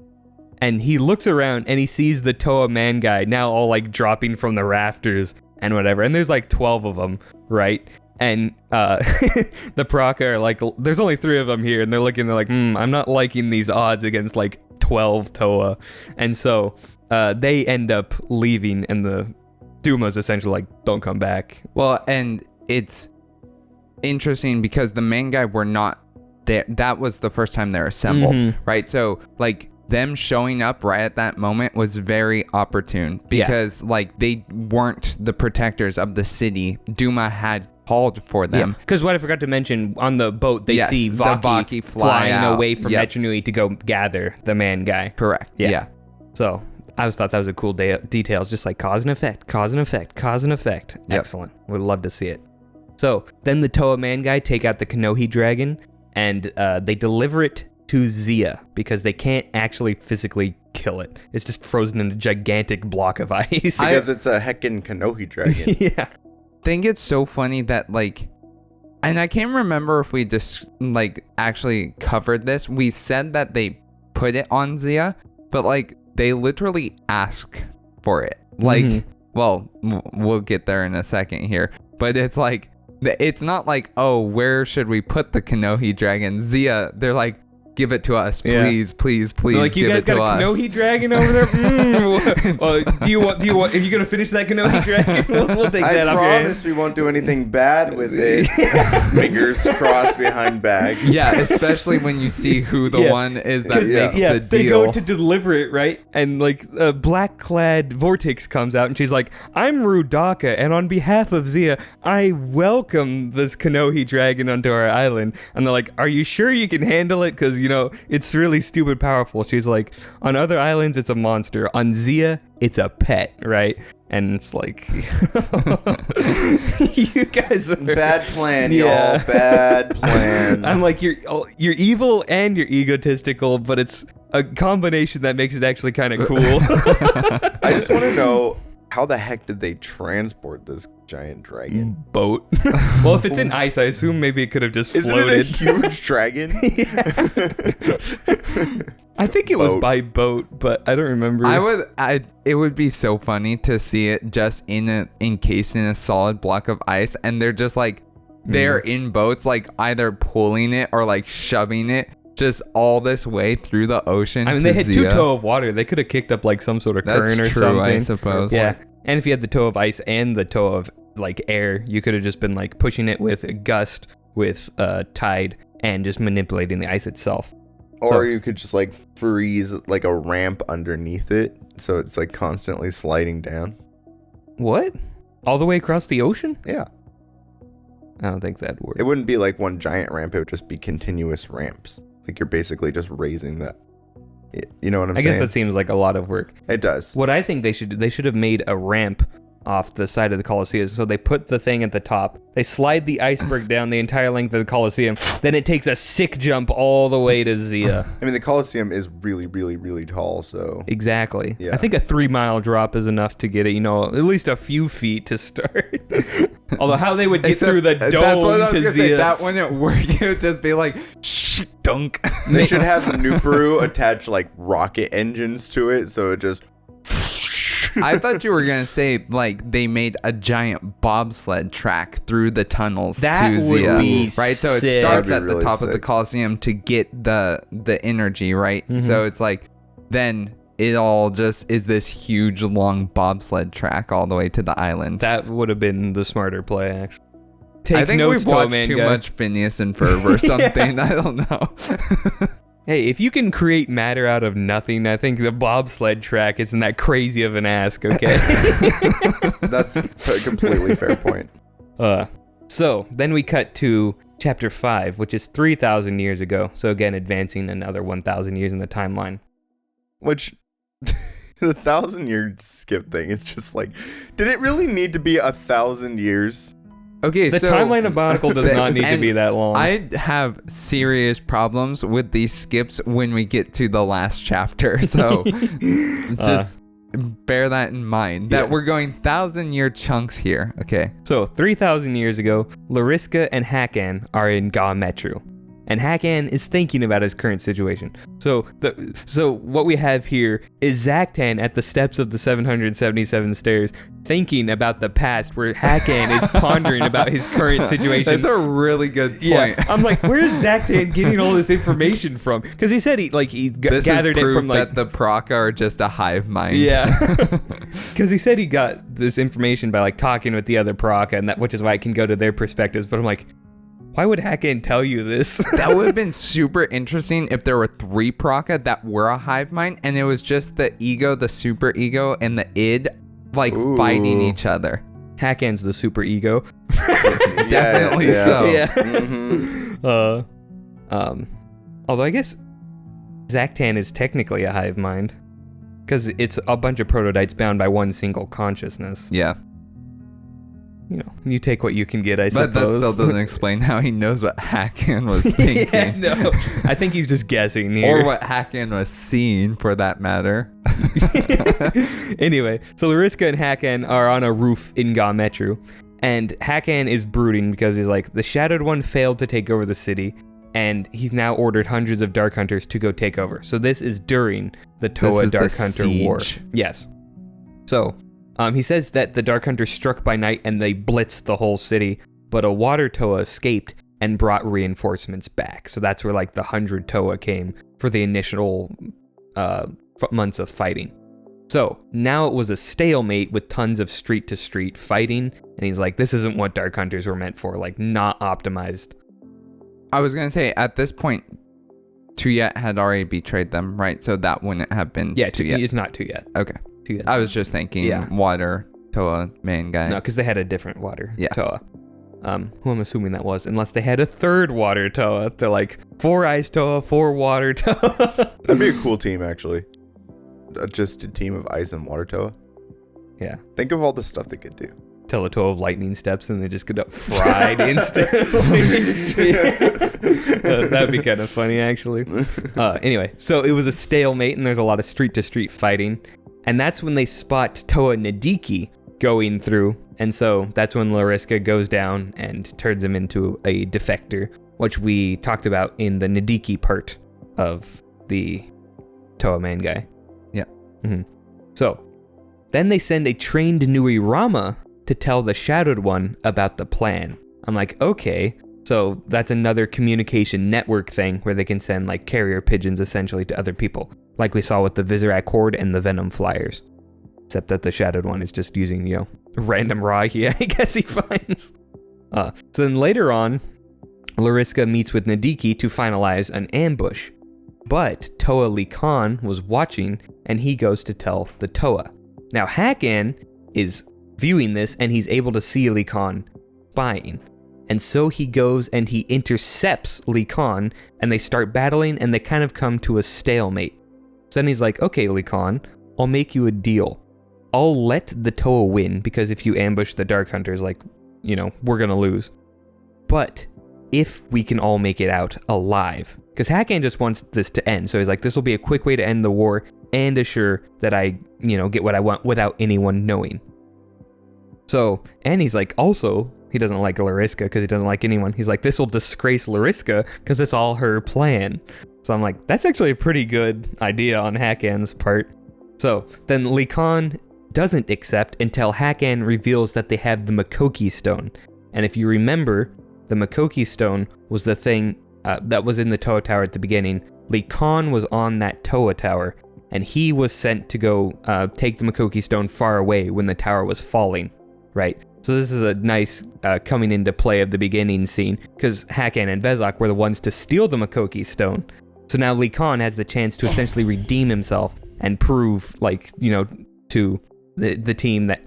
And he looks around, and he sees the Toa Mangai now all like dropping from the rafters and whatever. And there's like 12 of them, right? And the Piraka are like, there's only 3 of them here, and they're like, I'm not liking these odds against like 12 Toa. And so they end up leaving, and the Duma's essentially like, don't come back. Well, and it's interesting because the Mangai were not there. That was the first time they're assembled, right? So like them showing up right at that moment was very opportune because like they weren't the protectors of the city. Duma had called for them. Because what I forgot to mention, on the boat, they see Vaki flying away from Markjuly to go gather the Mangai. Correct. Yeah. So I always thought that was a cool details, just like cause and effect, cause and effect, cause and effect. Yep. Excellent. Would love to see it. So then the Toa Mangai take out the Kanohi dragon, and they deliver it to Zia because they can't actually physically kill it. It's just frozen in a gigantic block of ice. Because it's a heckin' Kanohi dragon. Yeah. Think it's so funny that like, and I can't remember if we just like actually covered this. We said that they put it on Zia, but like they literally ask for it. Like, well, we'll get there in a second here, but it's like, it's not like, oh, where should we put the Kanohi dragon? Zia, they're like, give it to us, please, please, please. Like, you guys got a Kanohi dragon over there? Well, do you want? Are you gonna finish that Kanohi dragon? We'll take that off your I hands. promise we won't do anything bad with it. Fingers crossed behind bag. Yeah, especially when you see who the one is that makes the deal. They go to deliver it, right? And like a black-clad Vortex comes out, and she's like, "I'm Rudaka, and on behalf of Zia, I welcome this Kanohi dragon onto our island." And they're like, "Are you sure you can handle it? Because it's really stupid powerful." She's like, on other islands, it's a monster. On Zia, it's a pet, right? And it's like, you guys are... Bad plan, y'all. Bad plan. I'm like, you're evil and you're egotistical, but it's a combination that makes it actually kind of cool. I just want to know, how the heck did they transport this giant dragon? Boat. Well, if it's in ice, I assume maybe it could have just floated. Isn't it a huge dragon? I think it was by boat, but I don't remember. It would be so funny to see it just encased in a solid block of ice, and they're just like, they're in boats, like either pulling it or like shoving it just all this way through the ocean. I mean, they had Zia. 2 toe of water. They could have kicked up like some sort of current or true, something. I suppose. Yeah. And if you had the toe of ice and the toe of like air, you could have just been like pushing it with a gust, with tide, and just manipulating the ice itself. Or you could just like freeze like a ramp underneath it, so it's like constantly sliding down. What? All the way across the ocean? Yeah. I don't think that'd work. It wouldn't be like one giant ramp. It would just be continuous ramps. Like you're basically just raising that. You know what I'm saying? I guess that seems like a lot of work. It does. What I think they should have made a ramp off the side of the Colosseum. So they put the thing at the top. They slide the iceberg down the entire length of the Colosseum. Then it takes a sick jump all the way to Zia. I mean, the Colosseum is really, really, really tall, so... Exactly. Yeah. I think a 3-mile drop is enough to get it, at least a few feet to start. Although how they would get through the dome that's what I was to gonna Zia. say, that wouldn't work. It would just be like, shh, dunk. They should have Nuperu attach, like, rocket engines to it, so it just... I thought you were going to say, like, they made a giant bobsled track through the tunnels That to would Zia. be right? So it sick. starts That'd at be the really top of the sick. Colosseum to get the energy, right? Mhm. So it's like, then it all just is this huge, long bobsled track all the way to the island. That would have been the smarter play, actually. Take I think notes, we've watched Mangai. too much Phineas and Ferb or something. I don't know. Hey, if you can create matter out of nothing, I think the bobsled track isn't that crazy of an ask, okay? That's a completely fair point. So then we cut to chapter 5, which is 3,000 years ago. So again, advancing another 1,000 years in the timeline. Which, the 1,000-year skip thing is just like, did it really need to be 1,000 years? Okay, The so timeline of Bionicle does not need to be that long. I have serious problems with these skips when we get to the last chapter. So just bear that in mind. That we're going 1,000-year chunks here. Okay. So 3,000 years ago, Lariska and Hakan are in Ga-Metru. And Hakan is thinking about his current situation. So what we have here is Zaktan at the steps of the 777 stairs thinking about the past, where Hakan is pondering about his current situation. That's a really good point. Yeah, I'm like, where is Zaktan getting all this information from? Because he said he gathered it from that the Piraka are just a hive mind. Yeah, because he said he got this information by talking with the other Piraka, and which is why I can go to their perspectives. But I'm like, why would Hakan tell you this? That would have been super interesting if there were 3 Piraka that were a hive mind, and it was just the ego, the super ego, and the id fighting each other. Hakan's the super ego. Definitely so. Yeah. Mm-hmm. Although I guess Zaktan is technically a hive mind, because it's a bunch of prototypes bound by one single consciousness. Yeah. You take what you can get, I suppose. But that still doesn't explain how he knows what Hakan was thinking. Yeah, no. I think he's just guessing here. Or what Hakan was seeing, for that matter. Anyway, so Lariska and Hakan are on a roof in Ga-Metru, and Hakan is brooding because he's like, the Shadowed One failed to take over the city, and he's now ordered hundreds of Dark Hunters to go take over. So this is during the Toa Dark Hunter War. Yes. So he says that the Dark Hunters struck by night and they blitzed the whole city, but a water Toa escaped and brought reinforcements back. So that's where the 100 Toa came for the initial months of fighting. So now it was a stalemate with tons of street-to-street fighting, and he's like, this isn't what Dark Hunters were meant for, not optimized. I was going to say, at this point, Tuyet had already betrayed them, right? So that wouldn't have been Tuyet. It's not Tuyet. Okay. Tuyet's I was just thinking water, Toa, Mangai. No, because they had a different water Toa. Who I'm assuming that was, unless they had a third water Toa. They're like 4 ice Toa, 4 water Toa. That'd be a cool team, actually. Just a team of ice and water Toa. Yeah. Think of all the stuff they could do. Till a Toa of lightning steps and they just get fried instantly. That'd be kind of funny, actually. Anyway, so it was a stalemate and there's a lot of street-to-street fighting. And that's when they spot Toa Nadiki going through. And so that's when Lariska goes down and turns him into a defector, which we talked about in the Nadiki part of the Toa Mangai. Yeah. Mm-hmm. So then they send a trained Nui Rama to tell the Shadowed One about the plan. I'm like, okay, so that's another communication network thing where they can send carrier pigeons essentially to other people, like we saw with the Visorak Horde and the Venom Flyers. Except that the Shadowed One is just using, random Rahi, I guess he finds. So then later on, Lariska meets with Nadiki to finalize an ambush. But Toa Likan was watching, and he goes to tell the Toa. Now Hakan is viewing this, and he's able to see Likan spying. And so he goes and he intercepts Likan, and they start battling, and they kind of come to a stalemate. So then he's like, okay, Likan, I'll make you a deal. I'll let the Toa win, because if you ambush the Dark Hunters, we're gonna lose. But if we can all make it out alive, because Hakan just wants this to end, so he's like, this will be a quick way to end the war and assure that I, get what I want without anyone knowing. So, and he's like, also, he doesn't like Lariska because he doesn't like anyone. He's like, this will disgrace Lariska because it's all her plan. So I'm like, that's actually a pretty good idea on Hakan's part. So then Likan doesn't accept until Hakan reveals that they have the Makoki Stone. And if you remember, the Makoki Stone was the thing that was in the Toa Tower at the beginning. Likan was on that Toa Tower, and he was sent to go take the Makoki Stone far away when the tower was falling, right? So this is a nice coming into play of the beginning scene, because Hakan and Vezok were the ones to steal the Makoki Stone. So now Lee Khan has the chance to essentially redeem himself and prove, like, you know, to the team that,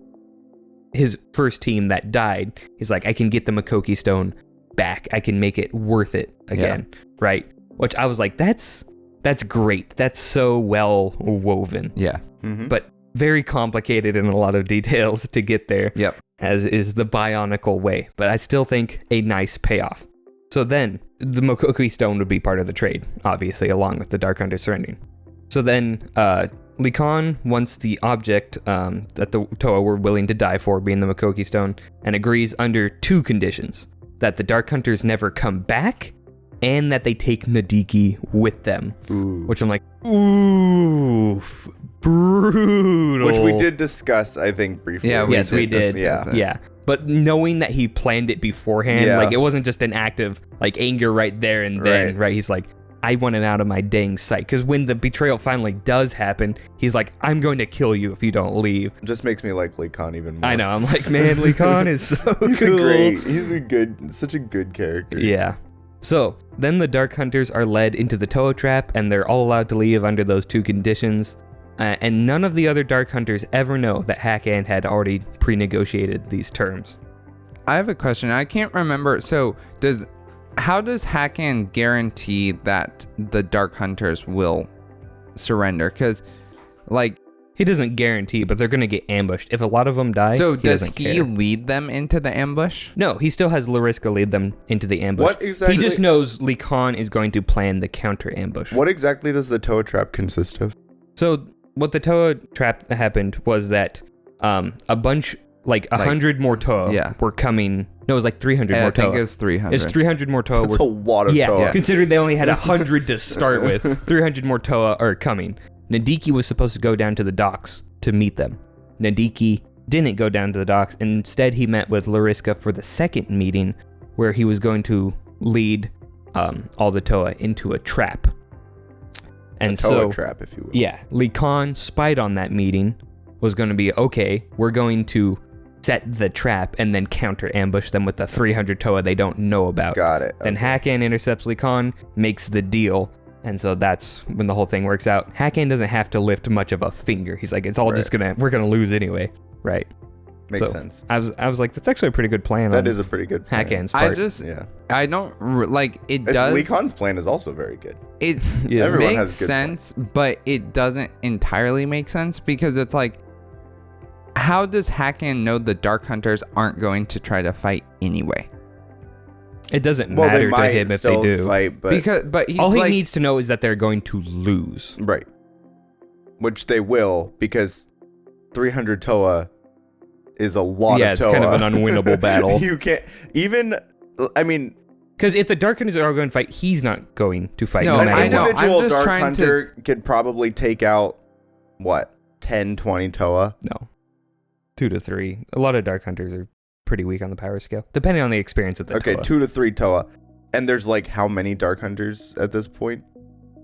his first team that died, he's like, I can get the Makoki Stone back. I can make it worth it again, right? Which I was like, that's great. That's so well woven. Yeah. Mm-hmm. But very complicated in a lot of details to get there. Yep. As is the Bionicle way. But I still think a nice payoff. So then, the Makoki Stone would be part of the trade, obviously, along with the Dark Hunter surrendering. So then, Lee Khan wants the object that the Toa were willing to die for, being the Makoki Stone, and agrees under 2 conditions. That the Dark Hunters never come back, and that they take Nadiki with them. Ooh. Which I'm like, oof, brutal. Which we did discuss, I think, briefly. Yeah, Yes, we did. discuss it. Yeah. But knowing that he planned it beforehand, Yeah. like, it wasn't just an act of, like, anger right there and then, right? He's like, I want it out of my dang sight. Because when the betrayal finally does happen, he's like, I'm going to kill you if you don't leave. Just makes me like Lee Khan even more. I know. I'm like, man, Lee Khan is so He's cool. such a good character. Yeah. So, then the Dark Hunters are led into the Toa trap, and they're all allowed to leave under those 2 conditions. And none of the other Dark Hunters ever know that Hakan had already pre-negotiated these terms. I have a question. I can't remember. So how does Hakan guarantee that the Dark Hunters will surrender? Because, like, He doesn't guarantee, but they're going to get ambushed. If a lot of them die, so does doesn't he care. lead them into the ambush? No, he still has Lariska lead them into the ambush. What exactly? He just knows Lee Khan is going to plan the counter ambush. What exactly does the Toa trap consist of? So what the Toa trap happened was that a bunch, like 100 more Toa were coming. No, it was like 300 more Toa. I think it was 300. It's 300 more Toa. That's a lot of Toa. Considering they only had 100 to start with. 300 more Toa are coming. Nadiki was supposed to go down to the docks to meet them. Nadiki didn't go down to the docks. Instead, he met with Lariska for the second meeting, where he was going to lead all the Toa into a trap. And a Toa trap, if you will. Yeah, Lee Khan spied on that meeting, was going to be, okay, we're going to set the trap and then counter ambush them with the 300 Toa they don't know about. Got it. Then Hakan intercepts Lee Khan, makes the deal, and so that's when the whole thing works out. Hakan doesn't have to lift much of a finger. He's like, it's all just we're gonna lose anyway, right? Makes sense. I was like, that's actually a pretty good plan. That is a pretty good plan. Hakan's part. I don't like it. Does Lee Khan's plan is also very good. It Everyone makes has good sense, but it doesn't entirely make sense because it's like, how does Hakan know the Dark Hunters aren't going to try to fight anyway? It doesn't matter to him if they do. Fight, but He's all he needs to know is that they're going to lose. Right. Which they will, because 300 Toa is a lot of Toa. Yeah, it's kind of an unwinnable battle. You can't even, I mean... Because if the Dark Hunters are going to fight, he's not going to fight. No, an matter what. individual Dark Hunter could probably take out, 10, 20 Toa? No. 2 to 3. A lot of Dark Hunters are pretty weak on the power scale, depending on the experience of the Toa. 2 to 3 Toa. And there's how many Dark Hunters at this point?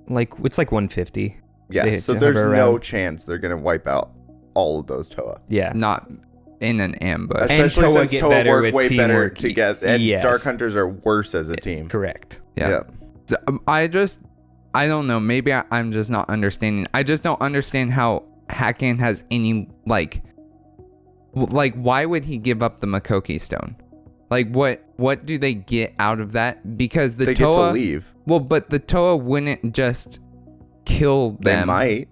It's like 150. Yeah, so there's no chance they're going to wipe out all of those Toa. Yeah. Not in an ambush. Especially Toa since get Toa better work with way better teamwork. together. And Yes. Dark Hunters are worse as a team. Correct. Yeah. So, I don't know. Maybe I'm just not understanding. I just don't understand how Hakan has any, why would he give up the Makoki Stone? What do they get out of that? Because the they Toa... get to leave. Well, but the Toa wouldn't just kill them. They might.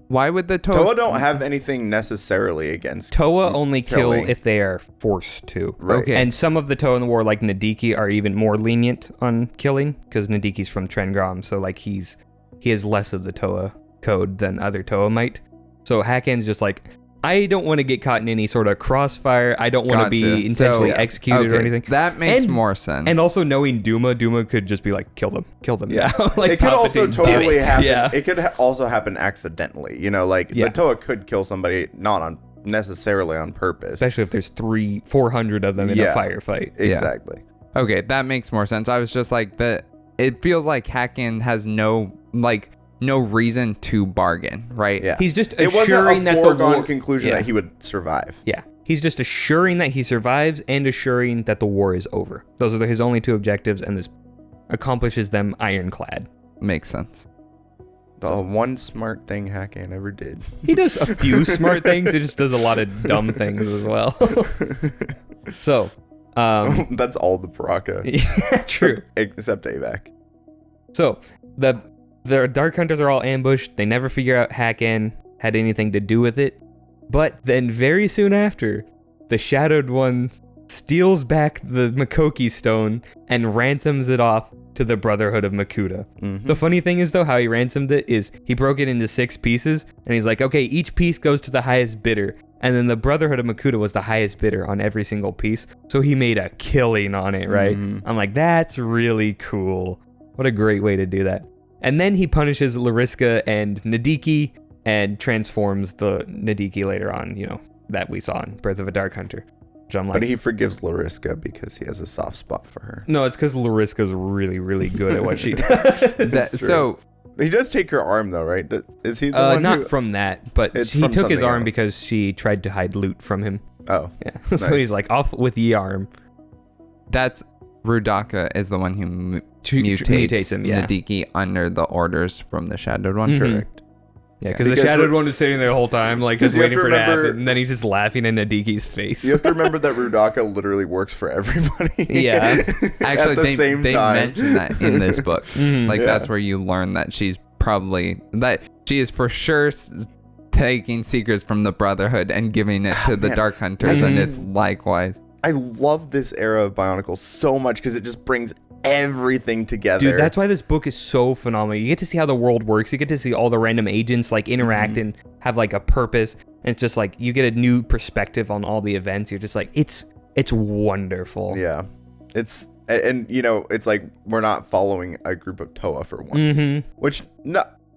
Why would the Toa... Toa don't have anything necessarily against Toa only kill killing. if they are forced to. Right. Okay. And some of the Toa in the war, like Nadiki, are even more lenient on killing, because Nadiki's from Trengram, so he has less of the Toa code than other Toa might. So Hakan's just like, I don't want to get caught in any sort of crossfire. I don't want to be intentionally executed or anything. That makes more sense. And also knowing Duma could just be like, kill them Yeah. now. It could also Palpatine's totally happen. Yeah. It could also happen accidentally. The Toa could kill somebody not necessarily on purpose. Especially if there's 400 of them in a firefight. Exactly. Okay, that makes more sense. I was just like, it feels like Hakan has no reason to bargain, right? Yeah. He's just It wasn't assuring a that the foregone war conclusion that he would survive. Yeah. He's just assuring that he survives and assuring that the war is over. Those are his only two objectives, and this accomplishes them ironclad. Makes sense. The one smart thing Hakan ever did. He does a few smart things. He just does a lot of dumb things as well. So, that's all the Piraka. Yeah, true. Except Avac. So, the Dark Hunters are all ambushed. They never figure out Hakan had anything to do with it. But then very soon after, the Shadowed One steals back the Makoki stone and ransoms it off to the Brotherhood of Makuta. Mm-hmm. The funny thing is, though, how he ransomed it is he broke it into 6 pieces, and he's like, okay, each piece goes to the highest bidder. And then the Brotherhood of Makuta was the highest bidder on every single piece, so he made a killing on it, right? Mm-hmm. I'm like, that's really cool. What a great way to do that. And then he punishes Lariska and Nadiki and transforms the Nadiki later on, that we saw in Birth of a Dark Hunter. But he forgives Lariska because he has a soft spot for her. No, it's because Lariska's really, really good at what she does. So he does take her arm, though, right? Is he the one not from that, but he took his arm because she tried to hide loot from him. Oh, yeah. Nice. So he's like, off with the arm. That's Rudaka is the one who mutates him, Nadiki under the orders from the Shadowed One. Mm-hmm. Correct. Yeah, because the Shadowed One is sitting there the whole time, like just waiting for it to happen, and then he's just laughing in Nadiki's face. You have to remember that Rudaka literally works for everybody. Yeah. Actually, they mention that in this book. That's where you learn that she is for sure taking secrets from the Brotherhood and giving it to the Dark Hunters, and it's likewise. I love this era of Bionicle so much because it just brings everything together. Dude, that's why this book is so phenomenal. You get to see how the world works. You get to see all the random agents like interact and have like a purpose. And it's just like you get a new perspective on all the events. You're just like, it's wonderful. Yeah. It's like we're not following a group of Toa for once. Which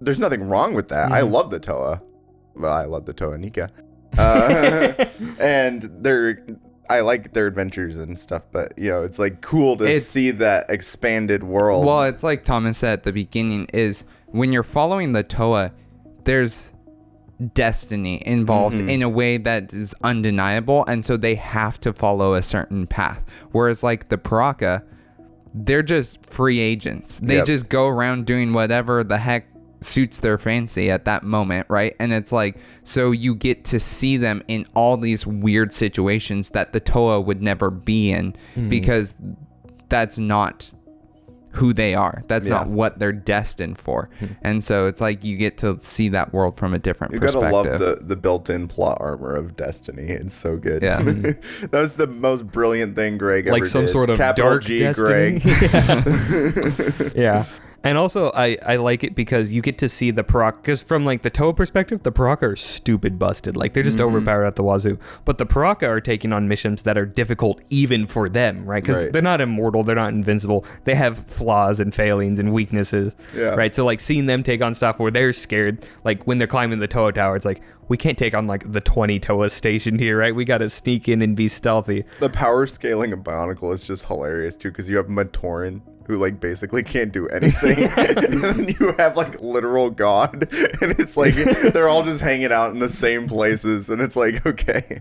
there's nothing wrong with that. I love the Toa. Well, I love the Toa Nika. And I like their adventures and stuff, but it's like cool to see that expanded world. Well, it's like Thomas said at the beginning, is when you're following the Toa, there's destiny involved in a way that is undeniable, and so they have to follow a certain path. Whereas like the Piraka, they're just free agents. They just go around doing whatever the heck suits their fancy at that moment, right? And it's like, so you get to see them in all these weird situations that the Toa would never be in because that's not who they are. That's not what they're destined for. And so it's like you get to see that world from a different perspective. You gotta love the built-in plot armor of Destiny. It's so good. Yeah. That was the most brilliant thing Greg ever did. Like some sort of Capital dark G Destiny. Greg. Yeah. And also, I like it because you get to see the Piraka, because from like the Toa perspective, the Piraka are stupid busted. Like they're just overpowered at the wazoo. But the Piraka are taking on missions that are difficult even for them, right? Because they're not immortal, they're not invincible. They have flaws and failings and weaknesses, right? So like seeing them take on stuff where they're scared, like when they're climbing the Toa tower, it's like, we can't take on like the 20 Toa stationed here, right? We got to sneak in and be stealthy. The power scaling of Bionicle is just hilarious too, because you have Matoran, who like basically can't do anything, and then you have like literal God, and it's like they're all just hanging out in the same places, and it's like, okay.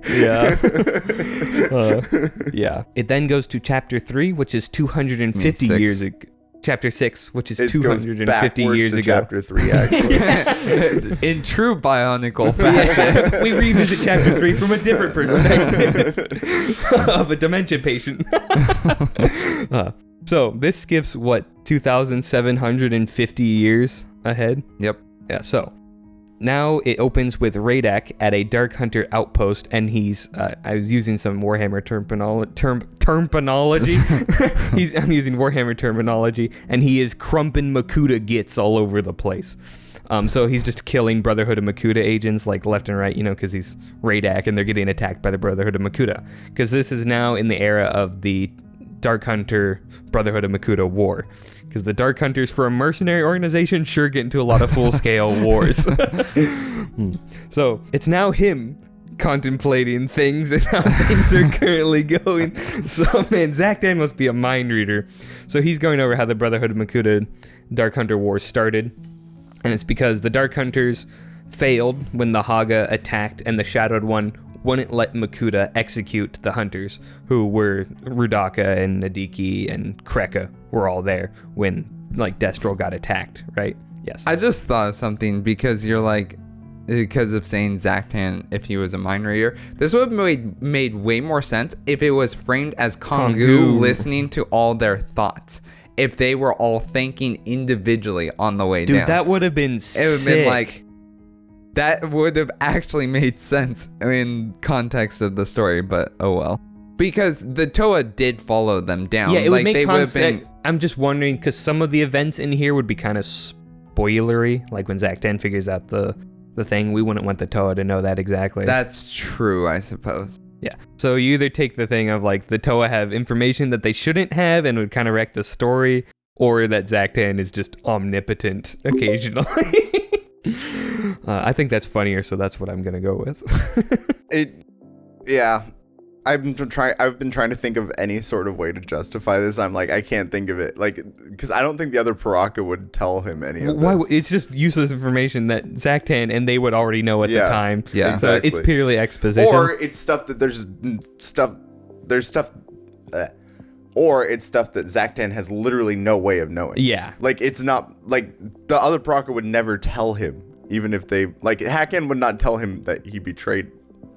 Yeah. It then goes to chapter 3, which is 250 years ago. Chapter 6, which is 250 years ago. Chapter 3, actually. In true Bionicle fashion. We revisit chapter 3 from a different perspective of a dementia patient. So this skips 2,750 years ahead. Yep. Yeah. So now it opens with Radak at a Dark Hunter outpost, and he's I was using some Warhammer terminology. I'm using Warhammer terminology, and he is crumping Makuta gits all over the place. So he's just killing Brotherhood of Makuta agents like left and right, because he's Radak and they're getting attacked by the Brotherhood of Makuta. Because this is now in the era of the Dark Hunter Brotherhood of Makuta war, because the Dark Hunters, for a mercenary organization, sure get into a lot of full-scale wars. So it's now him contemplating things and how things are currently going. So man, Zaktan must be a mind reader. So he's going over how the Brotherhood of Makuta Dark Hunter war started, and it's because the Dark Hunters failed when the Haga attacked and the Shadowed One wouldn't let Makuta execute the hunters, who were Rudaka and Nadiki and Kreka were all there when like Destral got attacked, right? Yes. I just thought of something because you're like, because of saying Zaktan if he was a mind reader. This would have made way more sense if it was framed as Kongu listening to all their thoughts. If they were all thinking individually on the way down. Dude, that would have been sick. It would have been like, that would have actually made sense in context of the story, but oh well. Because the Toa did follow them down. Yeah, it would make sense. I'm just wondering, because some of the events in here would be kind of spoilery. Like when Zaktan figures out the thing, we wouldn't want the Toa to know that exactly. That's true, I suppose. Yeah. So you either take the thing of like the Toa have information that they shouldn't have and would kind of wreck the story, or that Zaktan is just omnipotent occasionally. I think that's funnier, so that's what I'm gonna go with. Yeah. I've been trying to think of any sort of way to justify this. I'm like, I can't think of it. Like, because I don't think the other Piraka would tell him any of this. It's just useless information that Zaktan and they would already know at the time. Yeah, so exactly. it's purely exposition. Or it's stuff that or it's stuff that Zaktan has literally no way of knowing. Yeah. Like, it's not, like, the other Piraka would never tell him, even if they, like, Hakan would not tell him that he betrayed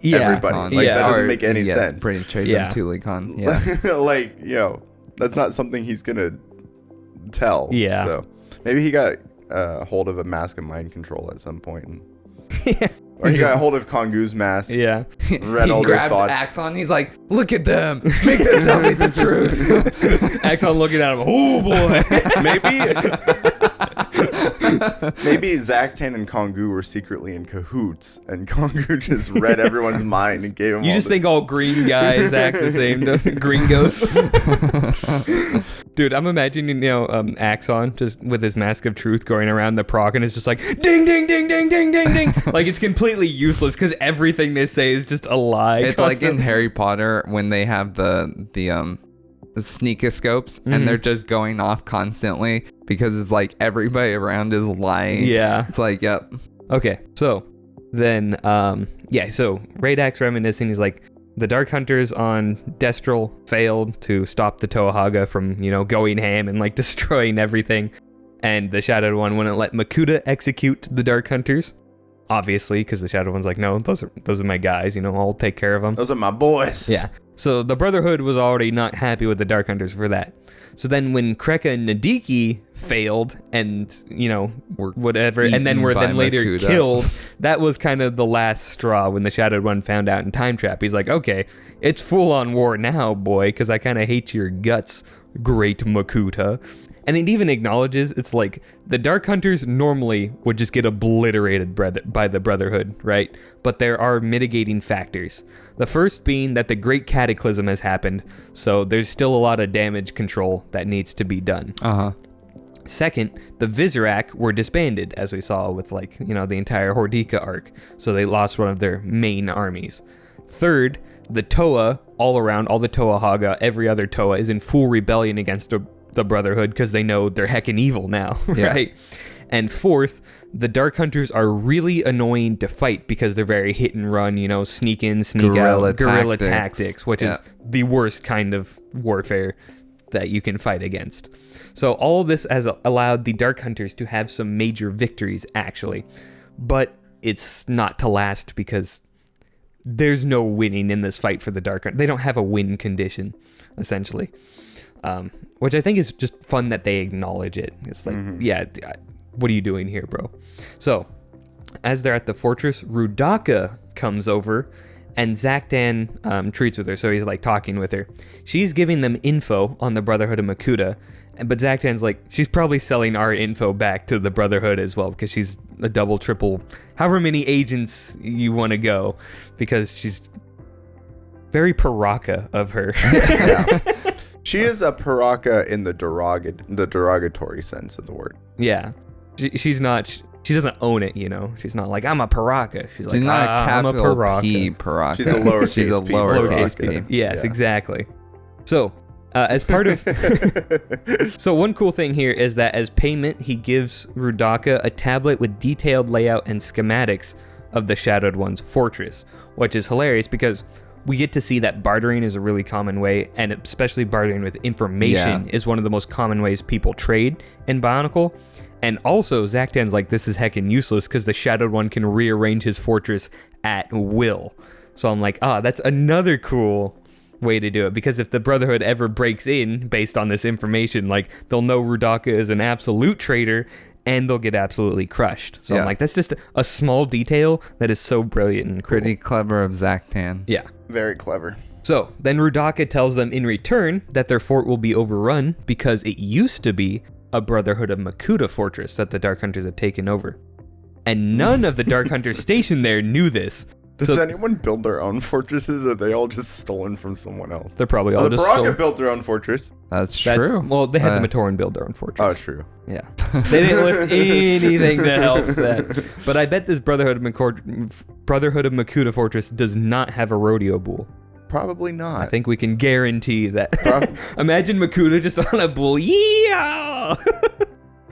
everybody. Like, that doesn't make any sense. Betrayed them to Lycon. Yeah. Like, that's not something he's gonna tell. Yeah. So maybe he got hold of a mask of mind control at some point. Or he got hold of Kongu's mask. Yeah. Read all their thoughts. Axon. He's like, look at them. Make them tell me the truth. Axon looking at him. Oh boy. Maybe Zaktan and Kongu were secretly in cahoots, and Kongu just read everyone's mind and gave him. You just think all green guys act the same, gringos. Dude, I'm imagining, Axon just with his mask of truth going around the proc, and it's just like ding, ding, ding, ding, ding, ding, ding. Like it's completely useless because everything they say is just a lie. It's like in Harry Potter when they have the sneakoscopes and they're just going off constantly because it's like everybody around is lying. Yeah. It's like, yep. Okay, so then, so Radak's reminiscing. He's like, the Dark Hunters on Destral failed to stop the Toahaga from, going ham and like destroying everything. And the Shadowed One wouldn't let Makuta execute the Dark Hunters. Obviously, because the Shadowed One's like, no, those are my guys, I'll take care of them. Those are my boys. Yeah. So the Brotherhood was already not happy with the Dark Hunters for that. So then when Kreka and Nadiki failed and, whatever, and then were then later Makuta. killed, that was kind of the last straw when the Shadowed One found out in Time Trap. He's like, okay, it's full on war now, boy, because I kind of hate your guts, great Makuta. And it even acknowledges, it's like, the Dark Hunters normally would just get obliterated by the Brotherhood, right? But there are mitigating factors. The first being that the Great Cataclysm has happened, so there's still a lot of damage control that needs to be done. Uh-huh. Second, the Vizorak were disbanded, as we saw with, the entire Hordika arc, so they lost one of their main armies. Third, the Toa, all around, all the Toahaga, every other Toa is in full rebellion against the Brotherhood because they know they're heckin' evil now, right? Yeah. And fourth, the Dark Hunters are really annoying to fight because they're very hit and run, sneak in, sneak out, guerrilla tactics, which is the worst kind of warfare that you can fight against. So all of this has allowed the Dark Hunters to have some major victories, actually. But it's not to last because there's no winning in this fight for the Dark Hunters. They don't have a win condition, essentially. Which I think is just fun that they acknowledge it. It's like, what are you doing here, bro? So, as they're at the fortress, Rudaka comes over, and Zaktan treats with her. So he's like talking with her. She's giving them info on the Brotherhood of Makuta, but Zaktan's like, she's probably selling our info back to the Brotherhood as well because she's a double, triple, however many agents you want to go, because she's very Piraka of her. Yeah. She is a Piraka in the derogatory sense of the word. Yeah. She's not... She doesn't own it, She's not like, I'm a Piraka. She's like, not a capital I'm a Piraka. P Piraka. She's a lowercase P. Yes, exactly. So, as part of... So one cool thing here is that as payment, he gives Rudaka a tablet with detailed layout and schematics of the Shadowed One's fortress, which is hilarious because we get to see that bartering is a really common way, and especially bartering with information is one of the most common ways people trade in Bionicle. And also, Zaktan's like, this is heckin' useless because the Shadowed One can rearrange his fortress at will. So I'm like, that's another cool way to do it, because if the Brotherhood ever breaks in based on this information, like, they'll know Rudaka is an absolute traitor and they'll get absolutely crushed. So I'm like, that's just a small detail that is so brilliant and cool. Pretty clever of Zaktan. Yeah. Very clever. So then Rudaka tells them in return that their fort will be overrun because it used to be a Brotherhood of Makuta fortress that the Dark Hunters had taken over. And none of the Dark Hunters stationed there knew this. Does anyone build their own fortresses, or are they all just stolen from someone else? They're probably all just stolen. Barraka built their own fortress. That's true. Well, they had the Matoran build their own fortress. Oh, true. Yeah. They didn't lift anything to help that. But I bet this Brotherhood of Makuta fortress does not have a rodeo bull. Probably not. I think we can guarantee that. Imagine Makuta just on a bull. Yeah!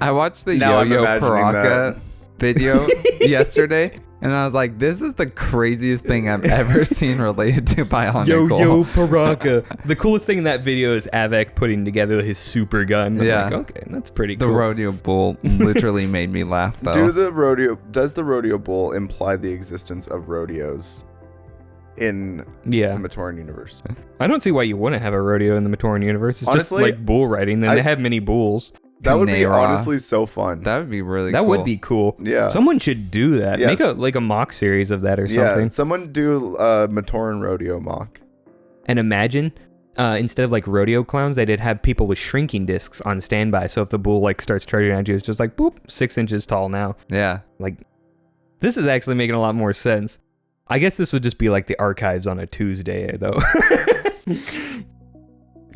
I watched the Now I'm Yo-Yo imagining Piraka video yesterday, and I was like, this is the craziest thing I've ever seen related to Bionicle. Yo-Yo Piraka. The coolest thing in that video is Avek putting together his super gun. I'm like, okay, that's pretty cool. The rodeo bull literally made me laugh, though. Does the rodeo bull imply the existence of rodeos in the Matoran universe? I don't see why you wouldn't have a rodeo in the Matoran universe. It's honestly, just like bull riding, and they have many bulls. That would be honestly so fun. That would be really cool. That would be cool. Yeah. Someone should do that. Yes. Make a mock series of that or something. Yeah, someone do Matoran rodeo mock. And imagine, instead of like rodeo clowns, they did have people with shrinking discs on standby. So if the bull like starts charging at you, it's just like, boop, 6 inches tall now. Yeah. Like, this is actually making a lot more sense. I guess this would just be like the archives on a Tuesday, though.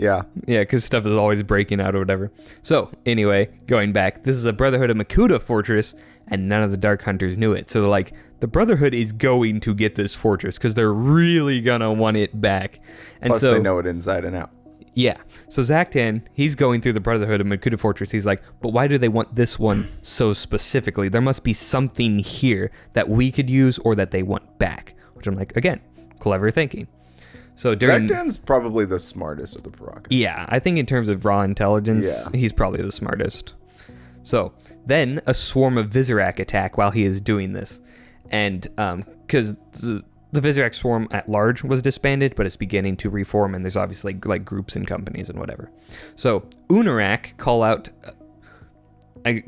Yeah. Yeah, because stuff is always breaking out or whatever. So, anyway, going back, this is a Brotherhood of Makuta fortress, and none of the Dark Hunters knew it. So, like, the Brotherhood is going to get this fortress because they're really going to want it back. And Plus, so they know it inside and out. Yeah. So, Zaktan, he's going through the Brotherhood of Makuta fortress. He's like, but why do they want this one so specifically? There must be something here that we could use or that they want back. Which I'm like, again, clever thinking. So Zaktan's probably the smartest of the Piraka. Yeah, I think in terms of raw intelligence, he's probably the smartest. So then a swarm of Visorak attack while he is doing this. And because the Visorak swarm at large was disbanded, but it's beginning to reform, and there's obviously like groups and companies and whatever. So Unarak call out...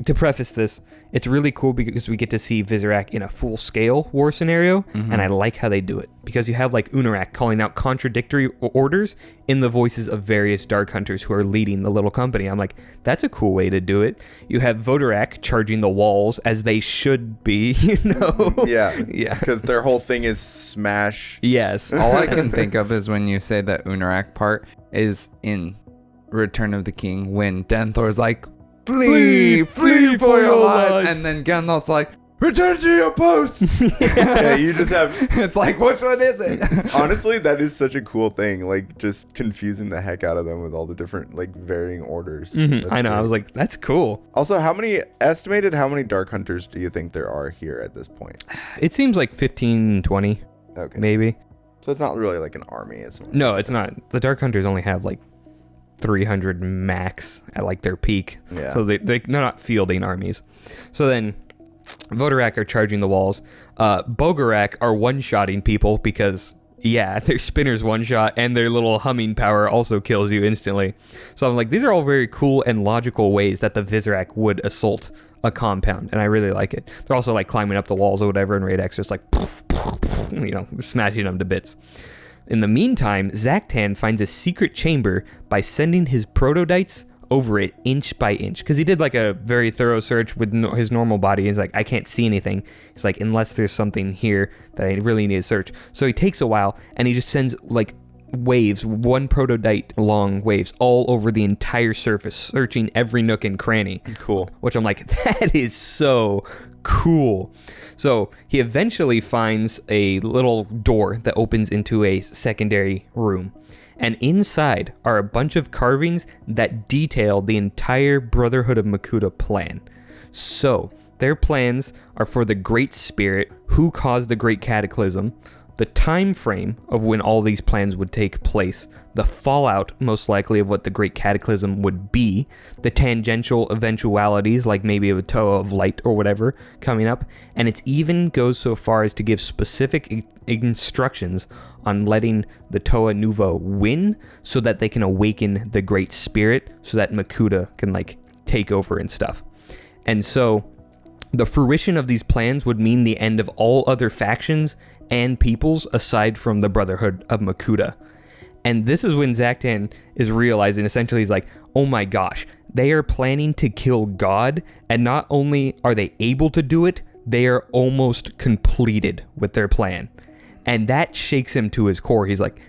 to preface this, it's really cool because we get to see Visorak in a full-scale war scenario, and I like how they do it. Because you have, like, Unarak calling out contradictory orders in the voices of various Dark Hunters who are leading the little company. I'm like, that's a cool way to do it. You have Vodorak charging the walls, as they should be, you know? Yeah. Yeah. Because their whole thing is smash. Yes. All I can think of is when you say the Unarak part is in Return of the King, when Denthor's like, Flee for your lives. And then Gandalf's like, return to your posts. Yeah, you just have... It's like, which one is it? Honestly, that is such a cool thing. Like, just confusing the heck out of them with all the different, like, varying orders. I know. Great. I was like, that's cool. Also, how many Dark Hunters do you think there are here at this point? It seems like 15, 20, okay, maybe. So it's not really like an army. No, it's not. The Dark Hunters only have, like, 300 max at like their peak. Yeah. So they're not fielding armies. So then Vodorak are charging the walls. Bogarak are one-shotting people because, yeah, their spinner's one-shot and their little humming power also kills you instantly. So I'm like, these are all very cool and logical ways that the Visorak would assault a compound, and I really like it. They're also like climbing up the walls or whatever, and Raid X just like, you know, smashing them to bits. In the meantime, Zaktan finds a secret chamber by sending his protodytes over it inch by inch. Because he did like a very thorough search with his normal body. He's like, I can't see anything. He's like, unless there's something here that I really need to search. So he takes a while and he just sends like waves, one prototype long waves all over the entire surface, searching every nook and cranny. Cool. Which I'm like, that is so cool. So he eventually finds a little door that opens into a secondary room. And inside are a bunch of carvings that detail the entire Brotherhood of Makuta plan. So Their plans are for the Great Spirit, who caused the Great Cataclysm, the time frame of when all these plans would take place, the fallout most likely of what the Great Cataclysm would be, the tangential eventualities like maybe a Toa of Light or whatever coming up, and it even goes so far as to give specific instructions on letting the Toa Nuvo win so that they can awaken the Great Spirit so that Makuta can like take over and stuff. And so the fruition of these plans would mean the end of all other factions and peoples aside from the Brotherhood of Makuta. And this is when Zaktan is realizing, essentially, he's like, oh my gosh, they are planning to kill God, and not only are they able to do it, they are almost completed with their plan. And that shakes him to his core. He's like,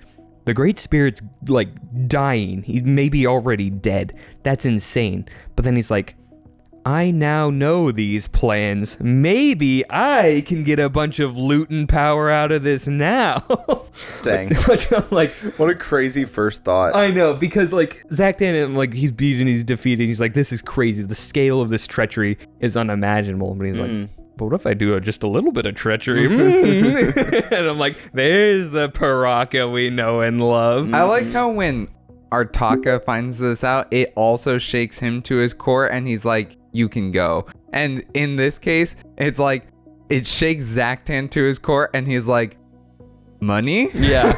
the Great Spirit's like dying. He's maybe already dead. That's insane. But then he's like, I now know these plans. Maybe I can get a bunch of loot and power out of this now. Dang. Which I'm like, what a crazy first thought. I know, because like Zaktan, like he's beaten, he's defeated. He's like, this is crazy. The scale of this treachery is unimaginable. But he's like, but what if I do just a little bit of treachery? And I'm like, there's the Piraka we know and love. I like how when Artaka finds this out, it also shakes him to his core, and he's like, you can go. And in this case, it's like, it shakes Zaktan to his core, and he's like, money? Yeah.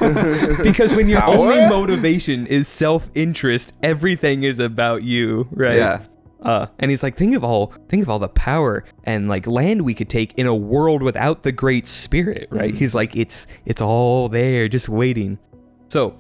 Because when your only motivation is self-interest, everything is about you, right? Yeah. And he's like, think of all the power and like land we could take in a world without the Great Spirit, right? He's like, it's all there, just waiting. So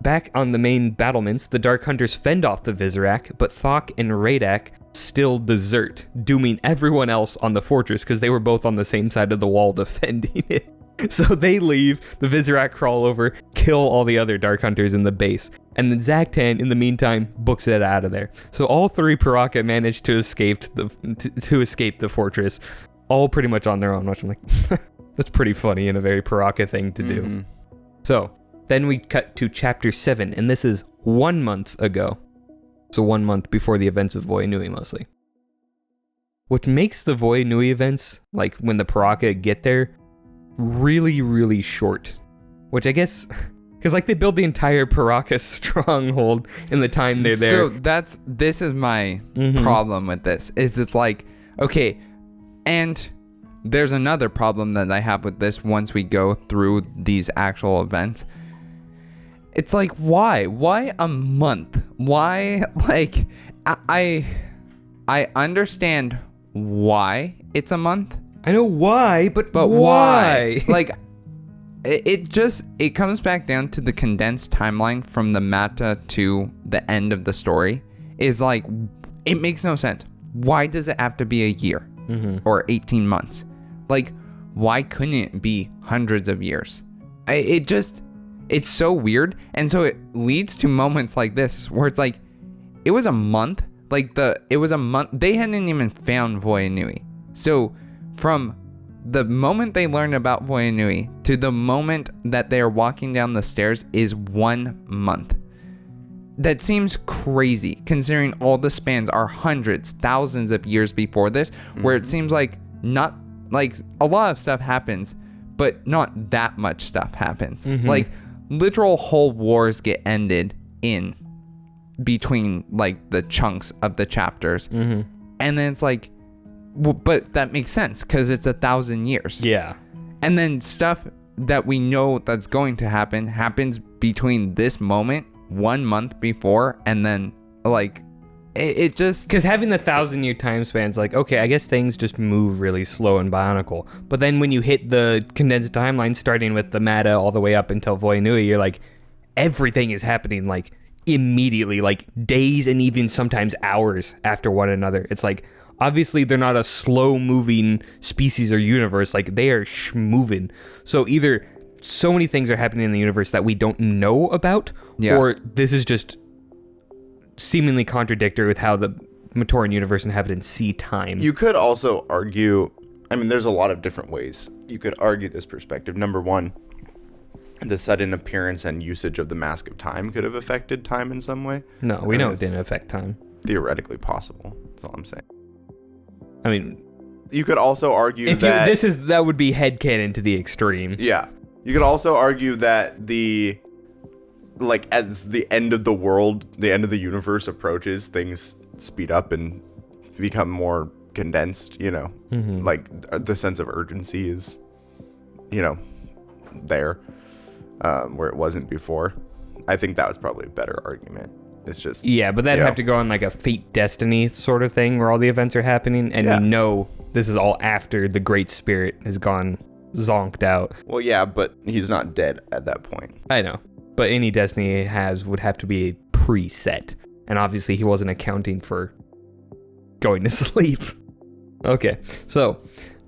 back on the main battlements, the Dark Hunters fend off the Vizorak, but Thok and Radak still desert, dooming everyone else on the fortress because they were both on the same side of the wall defending it. So they leave, the Vizorak crawl over, kill all the other Dark Hunters in the base, and then Zaktan, in the meantime, books it out of there. So all three Piraka managed to escape the fortress, all pretty much on their own, which I'm like, that's pretty funny and a very Piraka thing to do. So then we cut to chapter 7, and this is 1 month ago. So 1 month before the events of Void Nui, mostly. What makes the Void Nui events, like when the Piraka get there, really, really short. Which I guess, because like they build the entire Piraka stronghold in the time they're there. So this is my problem with this. Is it's like, okay, and there's another problem that I have with this once we go through these actual events. It's like, why? Why a month? Why, like, I understand why it's a month. I know why, but why? Like, it comes back down to the condensed timeline from the meta to the end of the story. Is like, it makes no sense. Why does it have to be a year or 18 months? Like, why couldn't it be hundreds of years? It's so weird. And so it leads to moments like this where it's like, it was a month. It was a month. They hadn't even found Void Nui. So from the moment they learned about Void Nui to the moment that they are walking down the stairs is 1 month. That seems crazy considering all the spans are hundreds, thousands of years before this, where it seems like not like a lot of stuff happens, but not that much stuff happens. Like literal whole wars get ended in between like the chunks of the chapters. And then it's like, well, but that makes sense because it's 1,000 years. Yeah. And then stuff that we know that's going to happen happens between this moment, 1 month before, and then like it just, because having the 1,000-year time span's like, okay, I guess things just move really slow in Bionicle. But then when you hit the condensed timeline, starting with the Mata all the way up until Void Nui, you're like, everything is happening like immediately, like days and even sometimes hours after one another. It's like, obviously they're not a slow moving species or universe, like they are moving. So either so many things are happening in the universe that we don't know about, or this is just seemingly contradictory with how the Matoran universe inhabitants see time. You could also argue, I mean, there's a lot of different ways you could argue this perspective. Number one, the sudden appearance and usage of the Mask of Time could have affected time in some way. No, we know it didn't affect time. Theoretically possible. That's all I'm saying. I mean, you could also argue that that would be headcanon to the extreme. Yeah. You could also argue that as the end of the world, the end of the universe approaches, things speed up and become more condensed, Mm-hmm. Like the sense of urgency is, there, where it wasn't before. I think that was probably a better argument. It's just... Yeah, but that'd have to go on like a fate destiny sort of thing where all the events are happening, and we know this is all after the Great Spirit has gone zonked out. Well, yeah, but he's not dead at that point. I know. But any destiny he has would have to be a preset. And obviously he wasn't accounting for going to sleep. Okay, so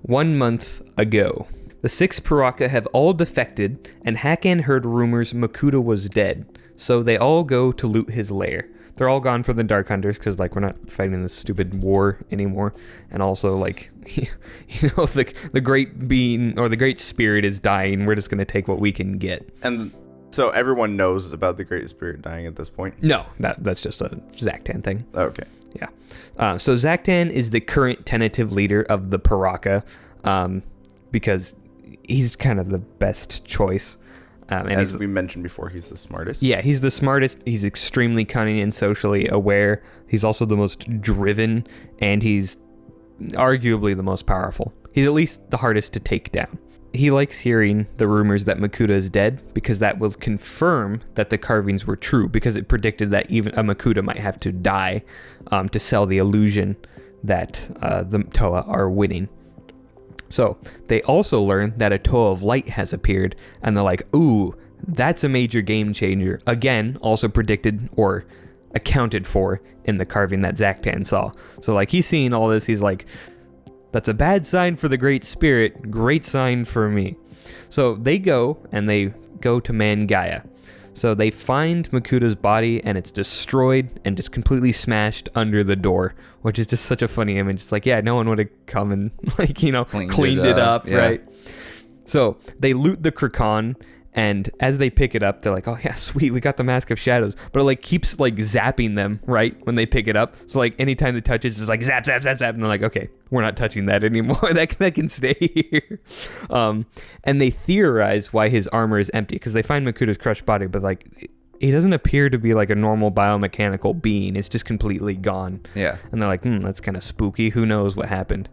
1 month ago, the 6 Piraka have all defected, and Hakan heard rumors Makuta was dead. So they all go to loot his lair. They're all gone from the Dark Hunters because, we're not fighting this stupid war anymore. And also, the great being or the great spirit is dying. We're just going to take what we can get. And so everyone knows about the Great Spirit dying at this point? No, that's just a Zaktan thing. Okay. Yeah. So Zaktan is the current tentative leader of the Piraka because he's kind of the best choice. And as we mentioned before, he's the smartest. Yeah, he's the smartest. He's extremely cunning and socially aware. He's also the most driven, and he's arguably the most powerful. He's at least the hardest to take down. He likes hearing the rumors that Makuta is dead because that will confirm that the carvings were true, because it predicted that even a Makuta might have to die to sell the illusion that the Toa are winning. So they also learn that a Toa of Light has appeared, and they're like, ooh, that's a major game changer. Again, also predicted or accounted for in the carving that Zaktan saw. So he's seeing all this, he's like, that's a bad sign for the Great Spirit, great sign for me. So they go to Mangai. So they find Makuta's body, and it's destroyed and just completely smashed under the door, which is just such a funny image. It's like, yeah, no one would have come and cleaned it up, yeah. right? So they loot the Kraken, and as they pick it up, they're like, oh yeah, sweet, we got the Mask of Shadows. But it keeps zapping them, right, when they pick it up. So anytime it touches, it's zap, zap, zap, zap. And they're like, okay, we're not touching that anymore. that can stay here. And they theorize why his armor is empty, because they find Makuta's crushed body, but he doesn't appear to be a normal biomechanical being. It's just completely gone. Yeah. And they're like, that's kind of spooky. Who knows what happened?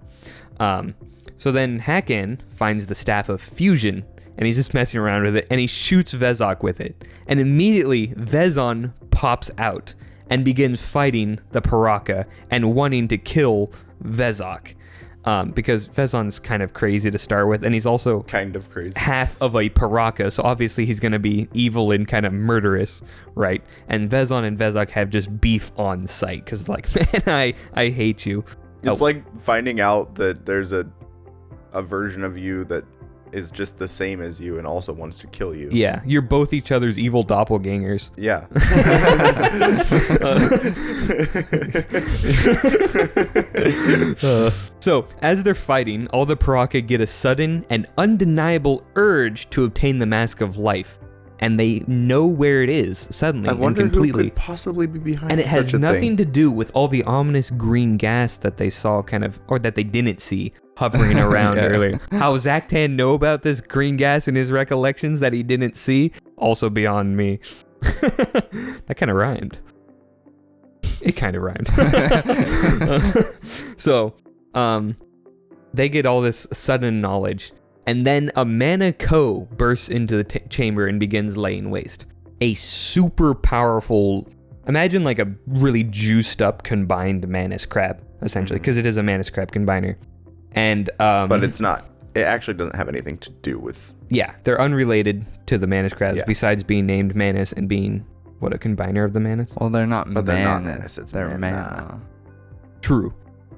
So then Hakan finds the Staff of Fusion, and he's just messing around with it, and he shoots Vezok with it. And immediately, Vezon pops out and begins fighting the Piraka and wanting to kill Vezok. Because Vezon's kind of crazy to start with, and he's also kind of crazy, half of a Piraka, so obviously he's going to be evil and kind of murderous, right? And Vezon and Vezok have just beef on sight, because man, I hate you. It's like finding out that there's a version of you that is just the same as you and also wants to kill you. Yeah, you're both each other's evil doppelgangers. Yeah. So, as they're fighting, all the Piraka get a sudden and undeniable urge to obtain the Mask of Life. And they know where it is suddenly I wonder and completely. Who could possibly be behind and it has such a nothing thing. to do with all the ominous green gas that they saw or that they didn't see hovering around earlier. How Zaktan know about this green gas in his recollections that he didn't see? Also beyond me. That kind of rhymed. It kind of rhymed. So, they get all this sudden knowledge. And then a Mana Ko bursts into the chamber and begins laying waste. A super powerful, imagine a really juiced up combined Manus Crab, essentially, because it is a Manus Crab combiner. And but it's not. It actually doesn't have anything to do with. Yeah, they're unrelated to the Manus Crabs, besides being named Manus and being a combiner of the Manus. Well, they're not But Manus. they're not Manus, it's they're Mana. Mana. True.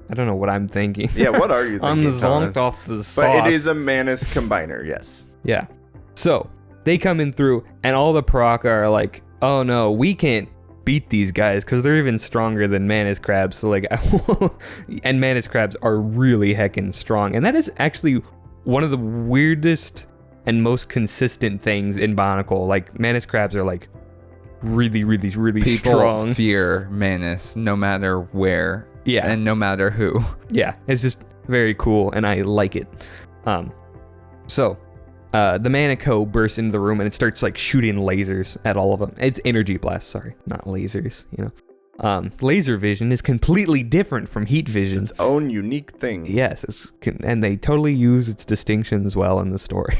I don't know what I'm thinking. Yeah, what are you thinking? I'm zonked Thomas? off the sauce. But it is a Manus combiner, yes. Yeah. So they come in through, and all the Piraka are like, oh no, we can't beat these guys because they're even stronger than Manus Crabs. So and Manus Crabs are really heckin' strong. And that is actually one of the weirdest and most consistent things in Bionicle. Manus Crabs are really, really, really People strong. fear Manus no matter where. Yeah. And no matter who. Yeah. It's just very cool, and I like it. So the Manico bursts into the room, and it starts like shooting lasers at all of them. It's energy blasts, sorry, not lasers, you know. Laser vision is completely different from heat vision. It's its own unique thing. Yes, and they totally use its distinctions well in the story.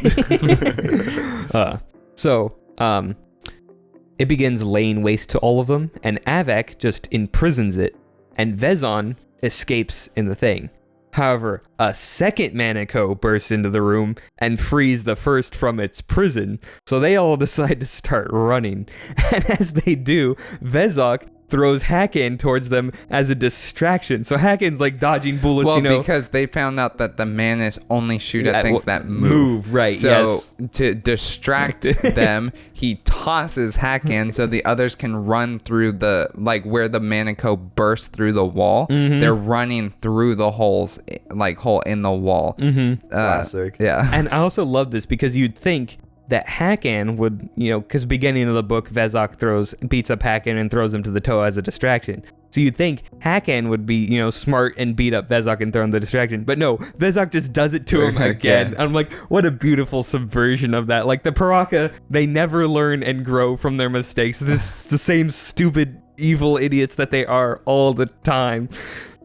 It begins laying waste to all of them, and Avak just imprisons it, and Vezon escapes in the thing. However, a second Manico bursts into the room and frees the first from its prison, so they all decide to start running. And as they do, Vezok throws Hakan towards them as a distraction. So Hakan's like dodging bullets, well, you know. because they found out that the Manus only shoot at things that move. Right, so yes. to distract them, he tosses Hakan so the others can run through the, like where the Manico burst through the wall. Mm-hmm. They're running through the holes, like hole in the wall. Mm-hmm. Classic. Yeah. And I also love this because you'd think that Hakan would, you know, because beginning of the book, Vezok beats up Hakan and throws him to the toe as a distraction. So you'd think Hakan would be, you know, smart and beat up Vezok and throw him the distraction. But no, Vezok just does it to him again. I'm like, what a beautiful subversion of that. Like the Piraka, they never learn and grow from their mistakes. This is the same stupid, evil idiots that they are all the time.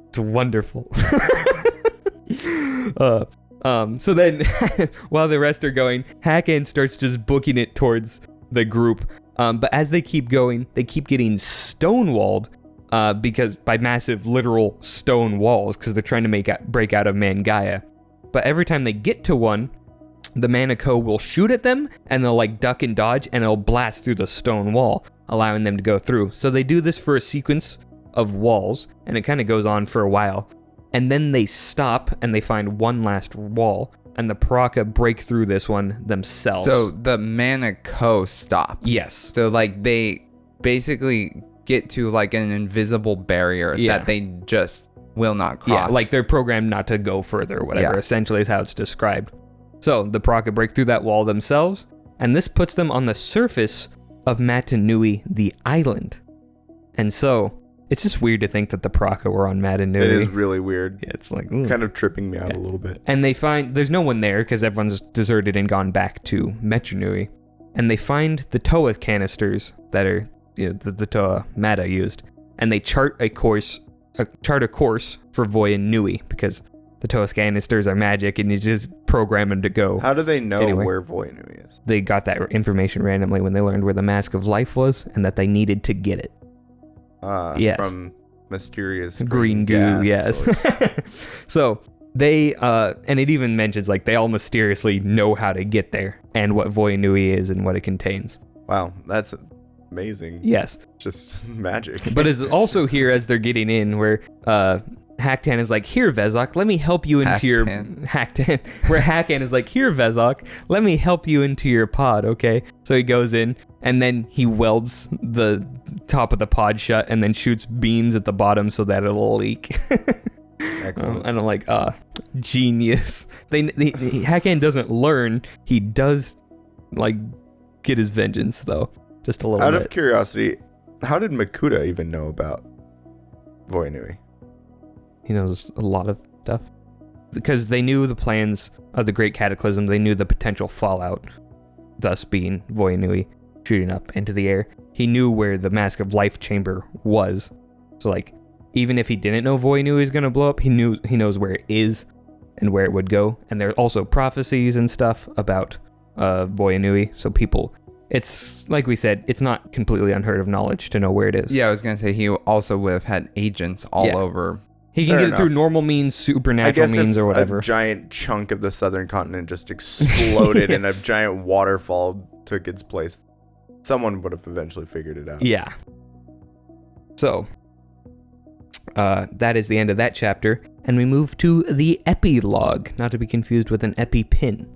It's wonderful. So then, while the rest are going, Hakan starts just booking it towards the group. But as they keep going, they keep getting stonewalled because by massive literal stone walls because they're trying to break out of Mangai. But every time they get to one, the Manico will shoot at them and they'll like duck and dodge and it'll blast through the stone wall, allowing them to go through. So they do this for a sequence of walls and it kind of goes on for a while. And then they stop and they find one last wall, and the Piraka break through this one themselves. So the Manico stop. Yes. So like they basically get to like an invisible barrier that they just will not cross. Yeah, like they're programmed not to go further or whatever, essentially is how it's described. So the Piraka break through that wall themselves, and this puts them on the surface of Matanui, the island. And so it's just weird to think that the Piraka were on Matanui. It is really weird. Yeah, it's like It's kind of tripping me out a little bit. And they find there's no one there because everyone's deserted and gone back to Matanui. And they find the Toa canisters that are the Toa Mata used, and they chart a course for Voya Nui because the Toa canisters are magic and you just program them to go. How do they know anyway. where Voya Nui is? They got that information randomly when they learned where the Mask of Life was and that they needed to get it. Yes. From mysterious green goo, yes. So they, and it even mentions like they all mysteriously know how to get there and what Voya Nui is and what it contains. Wow, that's amazing. Yes. Just magic. But it's also here as they're getting in where Haktan is like, here, Vezok, let me help you into your... Haktan. Where Hakan is like, here, Vezok, let me help you into your pod, okay? So he goes in, and then he welds the top of the pod shut and then shoots beams at the bottom so that it'll leak. Excellent. And I'm like, genius. Hakan doesn't learn. He does, like, get his vengeance, though. Just a little bit. Out of curiosity, how did Makuta even know about Voya Nui? He knows a lot of stuff. Because they knew the plans of the Great Cataclysm. They knew the potential fallout, thus being Voya Nui shooting up into the air. He knew where the Mask of Life chamber was. So, like, even if he didn't know Voya Nui was going to blow up, he knows where it is and where it would go. And there are also prophecies and stuff about Voya Nui. So people... It's, like we said, it's not completely unheard of knowledge to know where it is. Yeah, I was going to say he also would have had agents all over. He can get it through normal means, supernatural means, or whatever. A giant chunk of the southern continent just exploded and a giant waterfall took its place, someone would have eventually figured it out. Yeah. So, that is the end of that chapter, and we move to the epilogue, not to be confused with an EpiPin.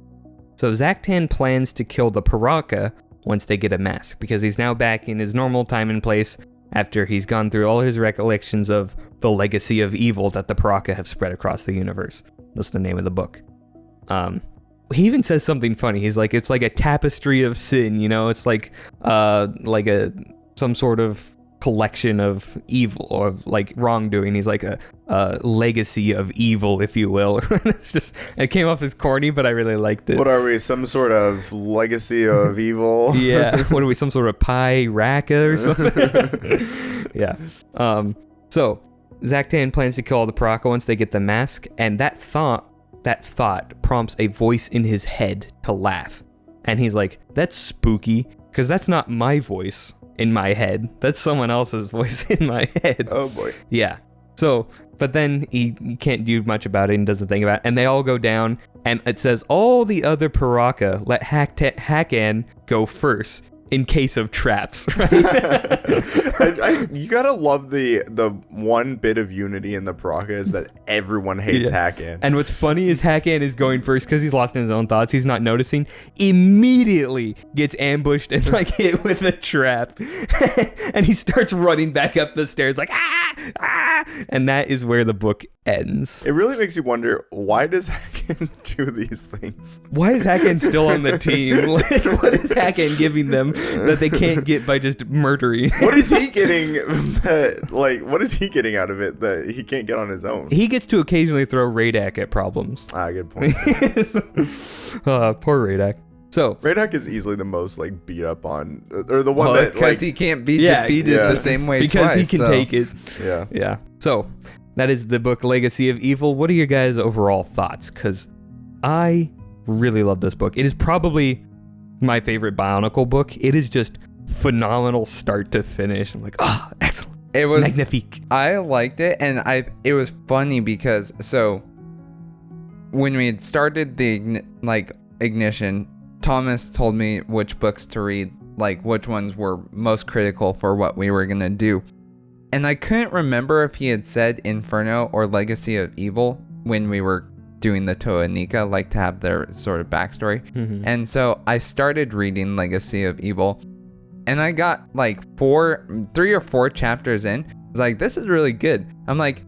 So Zaktan plans to kill the Piraka once they get a mask, because he's now back in his normal time and place after he's gone through all his recollections of the legacy of evil that the Piraka have spread across the universe. That's the name of the book. He even says something funny. He's like, it's like a tapestry of sin, you know? It's like some sort of collection of evil or like wrongdoing. He's like a legacy of evil, if you will. It came off as corny, but I really liked it. What are we, some sort of legacy of evil? Yeah. What are we, some sort of Piraka or something? Yeah. So Zaktan plans to kill all the Piraka once they get the mask, and that thought prompts a voice in his head to laugh. And he's like, that's spooky, because that's not my voice in my head. That's someone else's voice in my head. Oh boy. Yeah. So, but then he can't do much about it and doesn't think about it. And they all go down, and it says all the other Piraka let Hakan go first in case of traps, right? You gotta love the one bit of unity in the Piraka is that everyone hates Hakan. And what's funny is Hakan is going first because he's lost in his own thoughts. He's not noticing. Immediately gets ambushed and like hit with a trap, and he starts running back up the stairs like ah. And that is where the book ends. It really makes you wonder, why does Hakan do these things? Why is Hakan still on the team? Like, what is Hakan giving them that they can't get by just murdering? What is he getting what is he getting out of it that he can't get on his own? He gets to occasionally throw Radak at problems. Good point. Poor Radak. So Radak is easily the most like beat up on, or the one that because like he can't be defeated the same way because twice, he can take it. Yeah. So that is the book Legacy of Evil. What are your guys' overall thoughts? Because I really love this book. It is probably my favorite Bionicle book. It is just phenomenal start to finish. I'm like, excellent. It was magnifique. I liked it, and it was funny because when we had started the ignition, Thomas told me which books to read, like which ones were most critical for what we were gonna do. And I couldn't remember if he had said Inferno or Legacy of Evil when we were doing the Toa Nika, like to have their sort of backstory. Mm-hmm. And so I started reading Legacy of Evil, and I got like 3 or 4 chapters in. I was like, this is really good. I'm like,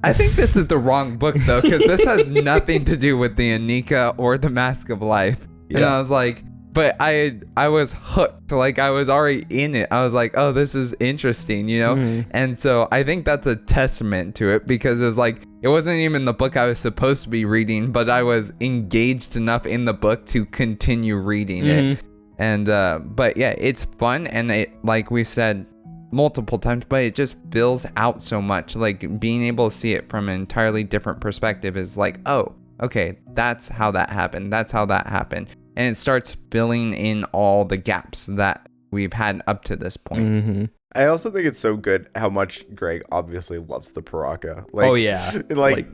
I think this is the wrong book though, because this has nothing to do with the Anika or the Mask of Life. Yeah. And I was like, but I was hooked. Like I was already in it. I was like, oh, this is interesting, you know? Mm-hmm. And so I think that's a testament to it, because it was like, it wasn't even the book I was supposed to be reading, but I was engaged enough in the book to continue reading it. And, but yeah, it's fun. And it, like we said multiple times, but it just fills out so much. Like being able to see it from an entirely different perspective is like, oh, okay, that's how that happened. That's how that happened. And it starts filling in all the gaps that we've had up to this point. Mm-hmm. I also think it's so good how much Greg obviously loves the Piraka. Like, oh yeah. Like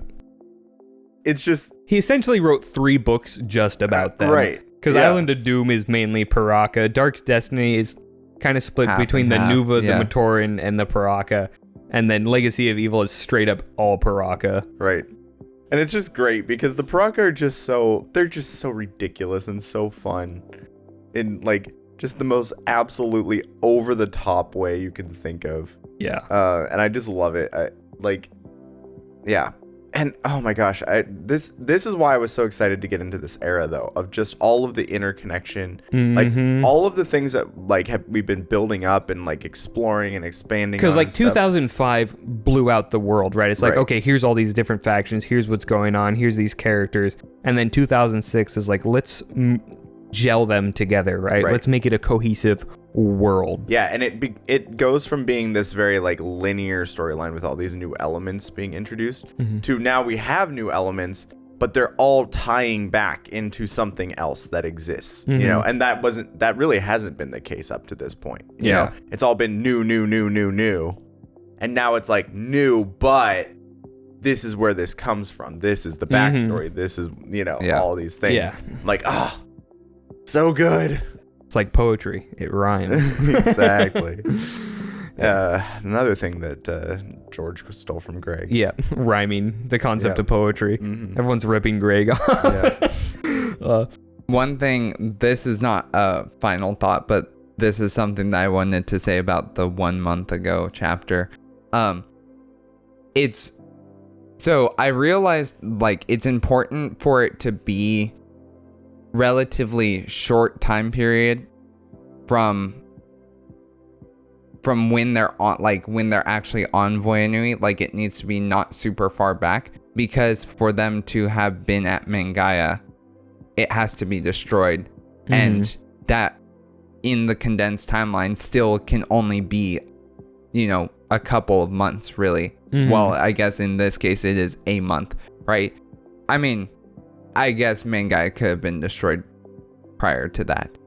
it's just, he essentially wrote 3 books just about them. Right. Because Island of Doom is mainly Piraka. Dark's Destiny is kind of split between the Nuva, the Matoran, and the Piraka. And then Legacy of Evil is straight up all Piraka. Right. And it's just great because the Piraka are they're just so ridiculous and so fun in like just the most absolutely over the top way you can think of. Yeah. And I just love it. Yeah. And oh my gosh, this is why I was so excited to get into this era though, of just all of the interconnection, like all of the things that like we've been building up and like exploring and expanding. Because like 2005 blew out the world, right? It's like, okay, here's all these different factions, here's what's going on, here's these characters, and then 2006 is like, let's gel them together, right? Let's make it a cohesive world. Yeah, and it goes from being this very like linear storyline with all these new elements being introduced to now we have new elements, but they're all tying back into something else that exists, you know, and that really hasn't been the case up to this point. You know, it's all been new, and now it's like new, but this is where this comes from. This is the backstory. This is, you know, all these things. Yeah. Like, so good. It's like poetry. It rhymes. Exactly. Another thing that George stole from Greg. Yeah, rhyming, the concept of poetry. Everyone's ripping Greg off. One thing, this is not a final thought, but this is something that I wanted to say about the 1 month ago chapter. So I realized like it's important for it to be relatively short time period from from when they're on, like when they're actually on Voyanui, like it needs to be not super far back, because for them to have been at Mangai, it has to be destroyed, and that in the condensed timeline still can only be, you know, a couple of months, really. Well, I guess in this case it is a month, right? I mean, I guess Mangai could have been destroyed prior to that,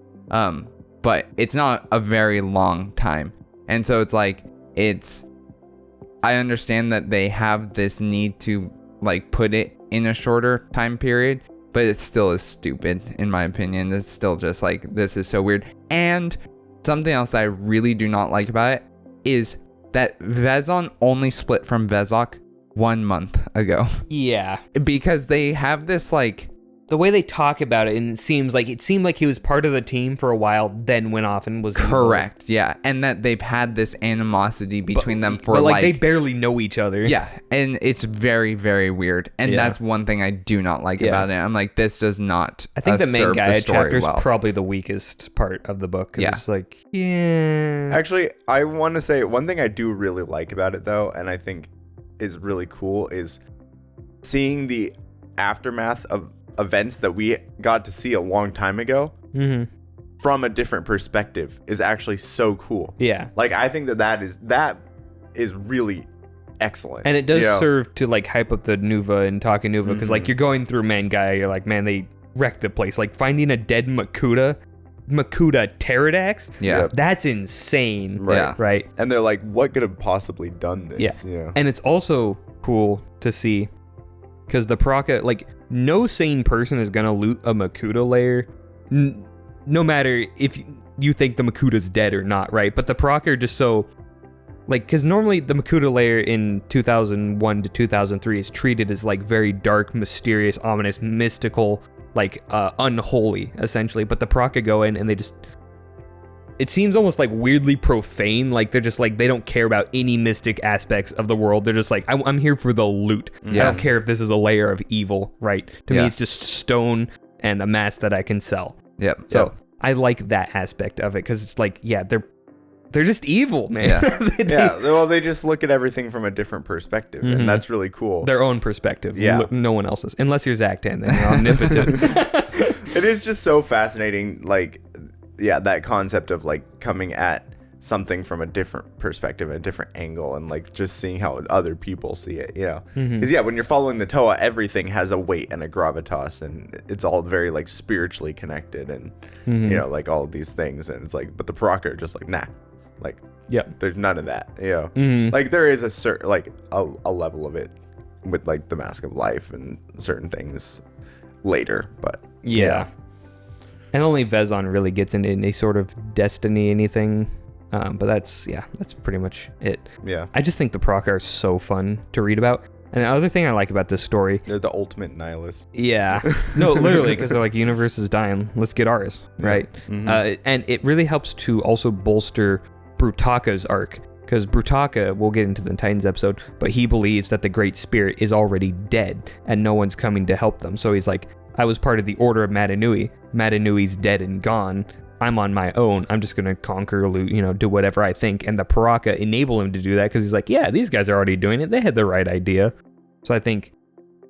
but it's not a very long time. And so it's like, I understand that they have this need to like put it in a shorter time period, but it still is stupid in my opinion. It's still just like, this is so weird. And something else that I really do not like about it is that Vezon only split from Vezok 1 month ago. Yeah. Because they have this like, the way they talk about it, and it seemed like he was part of the team for a while, then went off and was correct, evil. Yeah, and that they've had this animosity between them for but like they barely know each other. Yeah, and it's very, very weird, and that's one thing I do not like about it. I'm like, this does not. I think the Mangai chapter is well. probably the weakest part of the book. Yeah, it's like Actually, I want to say one thing I do really like about it though, and I think is really cool, is seeing the aftermath of events that we got to see a long time ago from a different perspective is actually so cool. Yeah, like I think that is really excellent, and it does serve to like hype up the Nuva and Taka Nuva, because like you're going through Mangai, you're like, man, they wrecked the place. Like finding a dead Makuta pterodax, that's insane. Right, and they're like, what could have possibly done this? And it's also cool to see, because the Piraka, like, no sane person is gonna loot a Makuta lair, no matter if you think the Makuta's dead or not, right? But the Piraka are just so, like, because normally the Makuta lair in 2001 to 2003 is treated as like very dark, mysterious, ominous, mystical, like unholy, essentially. But the Piraka go in and they just, it seems almost like weirdly profane. Like they're just like, they don't care about any mystic aspects of the world. They're just like, I'm here for the loot. I don't care if this is a layer of evil, right? To me, it's just stone and a mask that I can sell. So I like that aspect of it, because it's like, they're just evil, man. Well, they just look at everything from a different perspective, and that's really cool. Their own perspective. No one else's. Unless you're Zaktan, then you're omnipotent. It is just so fascinating, like, that concept of like coming at something from a different perspective, a different angle, and like just seeing how other people see it, because when you're following the Toa, everything has a weight and a gravitas, and it's all very like spiritually connected, and like all of these things, and it's like, but the Piraka are just like, nah, like there's none of that, like there is a certain like a level of it with like the Mask of Life and certain things later, but and only Vezon really gets into any sort of destiny, anything. But that's pretty much it. Yeah. I just think the Piraka are so fun to read about. And the other thing I like about this story, they're the ultimate nihilists. Yeah. No, literally, because they're like, universe is dying. Let's get ours, right? And it really helps to also bolster Brutaka's arc. Because Brutaka, we'll get into the Titans episode, but he believes that the Great Spirit is already dead and no one's coming to help them. So he's like, I was part of the Order of Madanui. Madanui's dead and gone. I'm on my own. I'm just going to conquer, loot, do whatever I think. And the Piraka enable him to do that, because he's like, yeah, these guys are already doing it. They had the right idea. So I think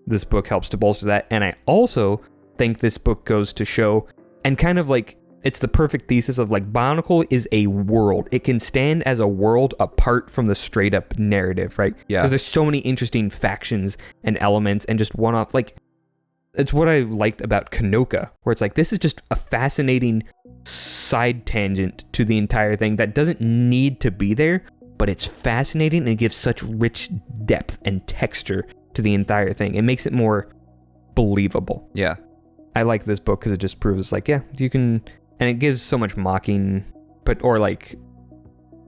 this book helps to bolster that. And I also think this book goes to show, and kind of like, it's the perfect thesis of like, Bionicle is a world. It can stand as a world apart from the straight up narrative, right? Yeah. Because there's so many interesting factions and elements and just one-off, like, it's what I liked about Kanoka, where it's like, this is just a fascinating side tangent to the entire thing that doesn't need to be there, but it's fascinating and gives such rich depth and texture to the entire thing. It makes it more believable. Yeah. I like this book because it just proves it's like, you can, and it gives so much mocking, or like,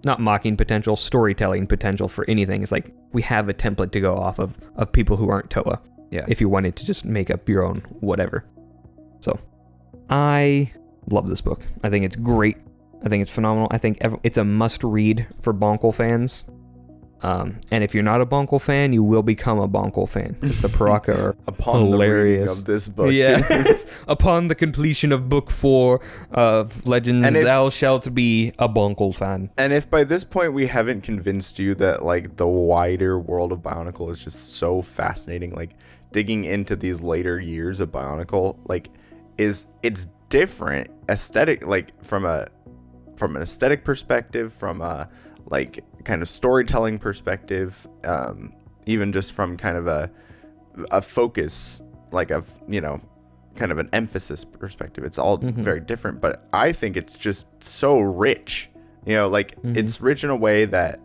not mocking potential, storytelling potential for anything. It's like, we have a template to go off of people who aren't Toa. Yeah. If you wanted to just make up your own whatever. So, I love this book. I think it's great. I think it's phenomenal. I think it's a must read for Bonkle fans. And if you're not a Bionicle fan, you will become a Bionicle fan. Because the Piraka are Upon hilarious. the reading of this book. Yeah. Upon the completion of book 4 of Legends, thou shalt be a Bionicle fan. And if by this point we haven't convinced you that like the wider world of Bionicle is just so fascinating, like digging into these later years of Bionicle, like it's different aesthetic, like from an aesthetic perspective, from a like kind of storytelling perspective, even just from kind of a focus, like a kind of an emphasis perspective. It's all very different, but I think it's just so rich, like it's rich in a way that,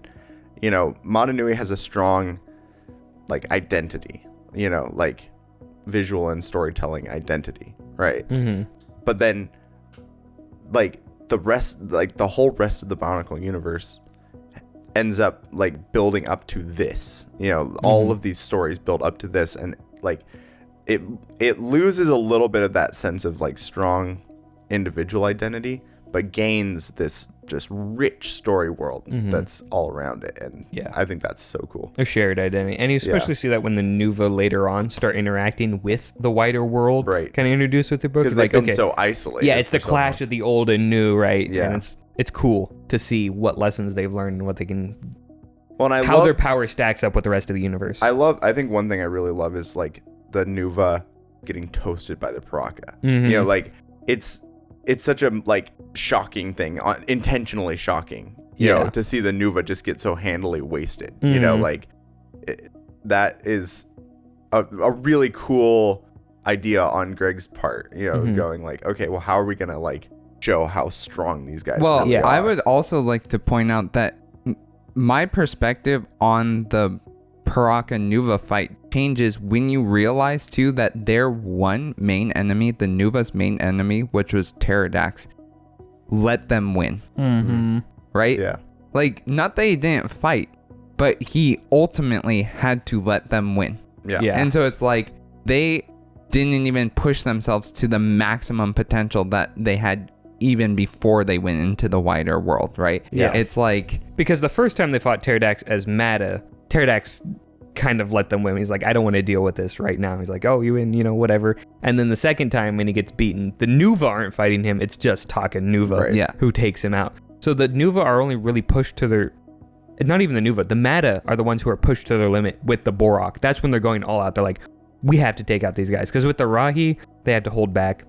Motonui has a strong like identity, like visual and storytelling identity, right? But then like the whole rest of the Bionicle universe ends up like building up to this, all of these stories build up to this, and like it loses a little bit of that sense of like strong individual identity, but gains this just rich story world that's all around it. And I think that's so cool. A shared identity. And you especially see that when the Nuva later on start interacting with the wider world, right? Kind of introduced with the book. Because they've been so isolated. Yeah, it's the clash of the old and new, right? Yeah. And it's cool to see what lessons they've learned and what they can... Well, and how their power stacks up with the rest of the universe. I think one thing I really love is like the Nuva getting toasted by the Piraka. Like it's such a like shocking thing, intentionally shocking, to see the Nuva just get so handily wasted. Like that is a really cool idea on Greg's part. Going like, okay, well, how are we gonna like show how strong these guys really are? I would also like to point out that my perspective on the Piraka Nuva fight changes when you realize too that their one main enemy, the Nuva's main enemy, which was Pterodax, let them win. Right? Yeah. Like, not that he didn't fight, but he ultimately had to let them win. Yeah. And so it's like they didn't even push themselves to the maximum potential that they had even before they went into the wider world, right? Yeah. It's like... Because the first time they fought Pterodax as Mata, Pterodax kind of let them win. He's like, I don't want to deal with this right now. He's like, oh, you win, whatever. And then the second time when he gets beaten, the Nuva aren't fighting him. It's just Taka Nuva who takes him out. So the Nuva are only really pushed to their... Not even the Nuva. The Mata are the ones who are pushed to their limit with the Borok. That's when they're going all out. They're like, we have to take out these guys. Because with the Rahi, they had to hold back.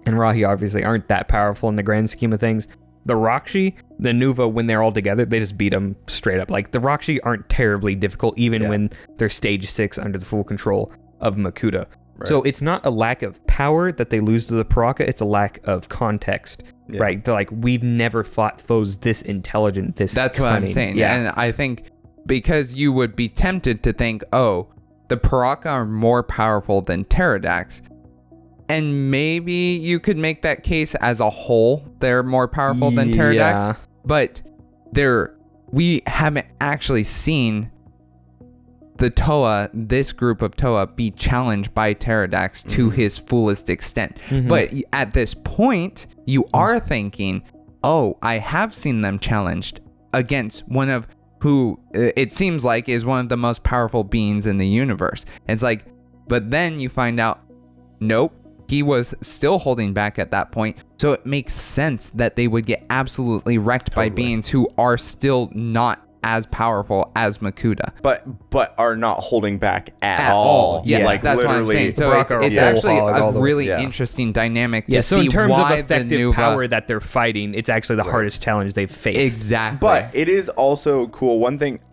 And Rahi obviously aren't that powerful in the grand scheme of things. The Rakshi, the Nuva, when they're all together, they just beat them straight up. Like, the Rakshi aren't terribly difficult, even when they're stage 6 under the full control of Makuta. Right. So it's not a lack of power that they lose to the Piraka, it's a lack of context, right? They're like, we've never fought foes this intelligent, this That's cunning. What I'm saying. Yeah. And I think because you would be tempted to think, oh, the Piraka are more powerful than Pterodax. And maybe you could make that case as a whole. They're more powerful than Pterodax. But we haven't actually seen the Toa, this group of Toa, be challenged by Pterodax to his fullest extent. But at this point, you are thinking, oh, I have seen them challenged against one of who it seems like is one of the most powerful beings in the universe. It's like, but then you find out, nope. He was still holding back at that point, so it makes sense that they would get absolutely wrecked by beings who are still not as powerful as Makuta, but are not holding back at all. Yes, like that's literally, what I'm saying. So it's actually a really interesting dynamic to see in terms why of effective power that they're fighting, it's actually the hardest challenge they've faced. Exactly. But it is also cool.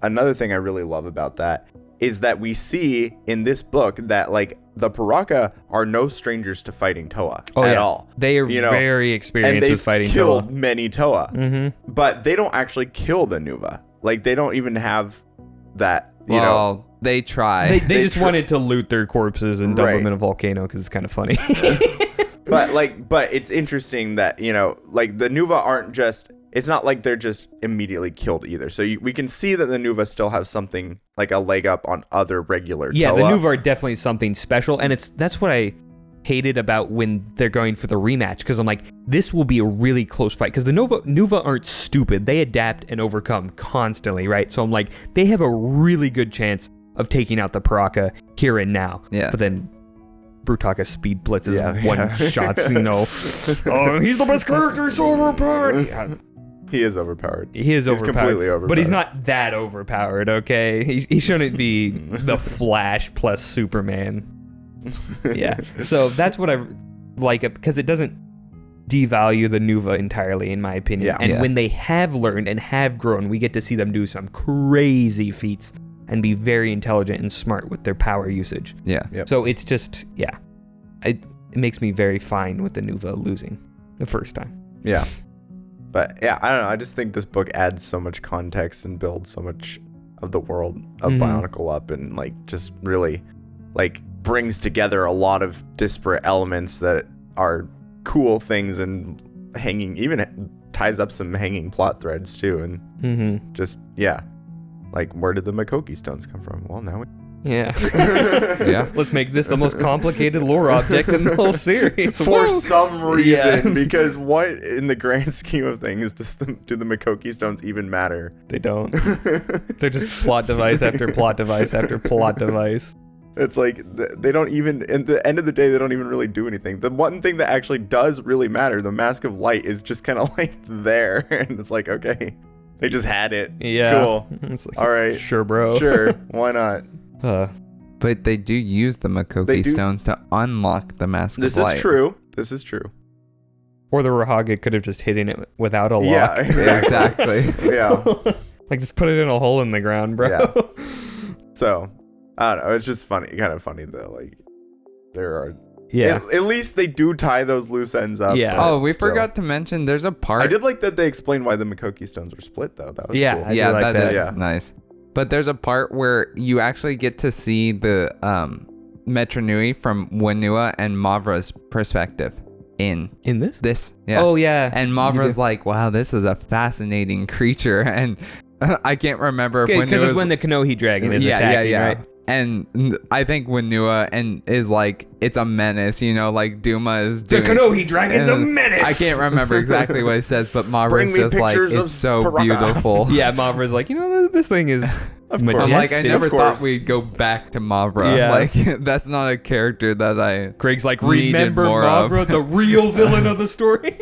Another thing I really love about that is that we see in this book that like the Piraka are no strangers to fighting Toa at all. They are very experienced with fighting Toa. And they've killed many Toa, but they don't actually kill the Nuva. Like they don't even have that. They try. They just wanted to loot their corpses and dump them in a volcano because it's kind of funny. but it's interesting that like the Nuva aren't just. It's not like they're just immediately killed either. So we can see that the Nuva still have something like a leg up on other regular Toa. The Nuva are definitely something special, and that's what I hated about when they're going for the rematch, because I'm like, this will be a really close fight, because the Nuva aren't stupid. They adapt and overcome constantly, right? So I'm like, they have a really good chance of taking out the Piraka here and now. Yeah. But then Brutaka speed blitzes one shots, oh, he's the best character, he's so overpowered. Yeah. He is overpowered. He's completely overpowered. But he's not that overpowered, okay? He shouldn't be the Flash plus Superman. Yeah. So that's what I like, because it doesn't devalue the Nuva entirely, in my opinion. Yeah. And when they have learned and have grown, we get to see them do some crazy feats and be very intelligent and smart with their power usage. Yeah. Yep. So it's just, it makes me very fine with the Nuva losing the first time. Yeah. But yeah, I don't know. I just think this book adds so much context and builds so much of the world of Bionicle up, and like just really like brings together a lot of disparate elements that are cool things, and even ties up some hanging plot threads too. And just, like, where did the Makoki stones come from? Well, now Yeah. Yeah. Let's make this the most complicated lore object in the whole series. For Woo! some reason, Yeah. because what in the grand scheme of things do the Makoki stones even matter? They don't. They're just plot device after plot device after plot device. It's like they don't even, at the end of the day, they don't even really do anything. The one thing that actually does really matter, the Mask of Light, is just kind of like there, and it's like, okay, they just had it. Yeah. Cool. It's like, All right. sure, bro. Sure. Why not? But they do use the Makoki stones to unlock the Mask of Light. This is true. Or the Rahaga could have just hidden it without a lock. Yeah, Exactly. Yeah. Like, just put it in a hole in the ground, bro. Yeah. So, I don't know. It's just funny, kind of funny though. Like, there are. Yeah. At least they do tie those loose ends up. Yeah. but We still. forgot to mention there's a part. I did like that they explained why the Makoki stones were split though. That was Yeah, cool. I do Yeah, like that that. is Yeah. nice. But there's a part where you actually get to see the Metronui from Wanua and Mavra's perspective in In this? Yeah. Oh, yeah. And You Mavra's do. like, wow, this is a fascinating creature. And I can't remember if Because it's Wanua's- when the Konohi dragon is attacking, right? And I think Wanua is like, it's a menace, like Duma is The doing. Konohi dragon's a and menace! I can't remember exactly what he says, but Mavra's me just like, pictures of it's so Piraka. beautiful. Yeah, Mavra's like, this thing is Of course. majestic. I'm like, I never Of thought course. we'd go back to Mavra. Yeah. Like, that's not a character that I. Greg's like, needed remember more of." Mavra, the real villain of the story?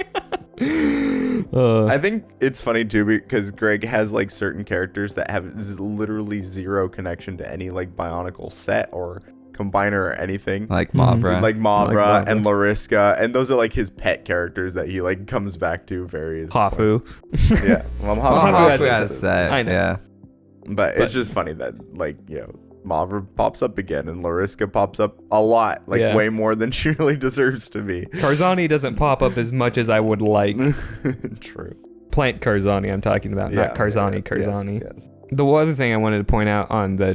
I think it's funny too because Greg has like certain characters that have literally zero connection to any like Bionicle set or combiner or anything. Like Mavra. Like Mavra Like Mavra. and Lariska, and those are like his pet characters that he like comes back to various Hafu. points. Yeah, well, Well, Hafu Hafu has a has set. set. I know. Yeah. but it's just funny that like Mavra pops up again and Lariska pops up a lot, like Yeah. way more than she really deserves to be. Karzani doesn't pop up as much as I would like. True. Plant Karzani I'm talking about, not Karzani. Karzani. Yes. The other thing I wanted to point out on the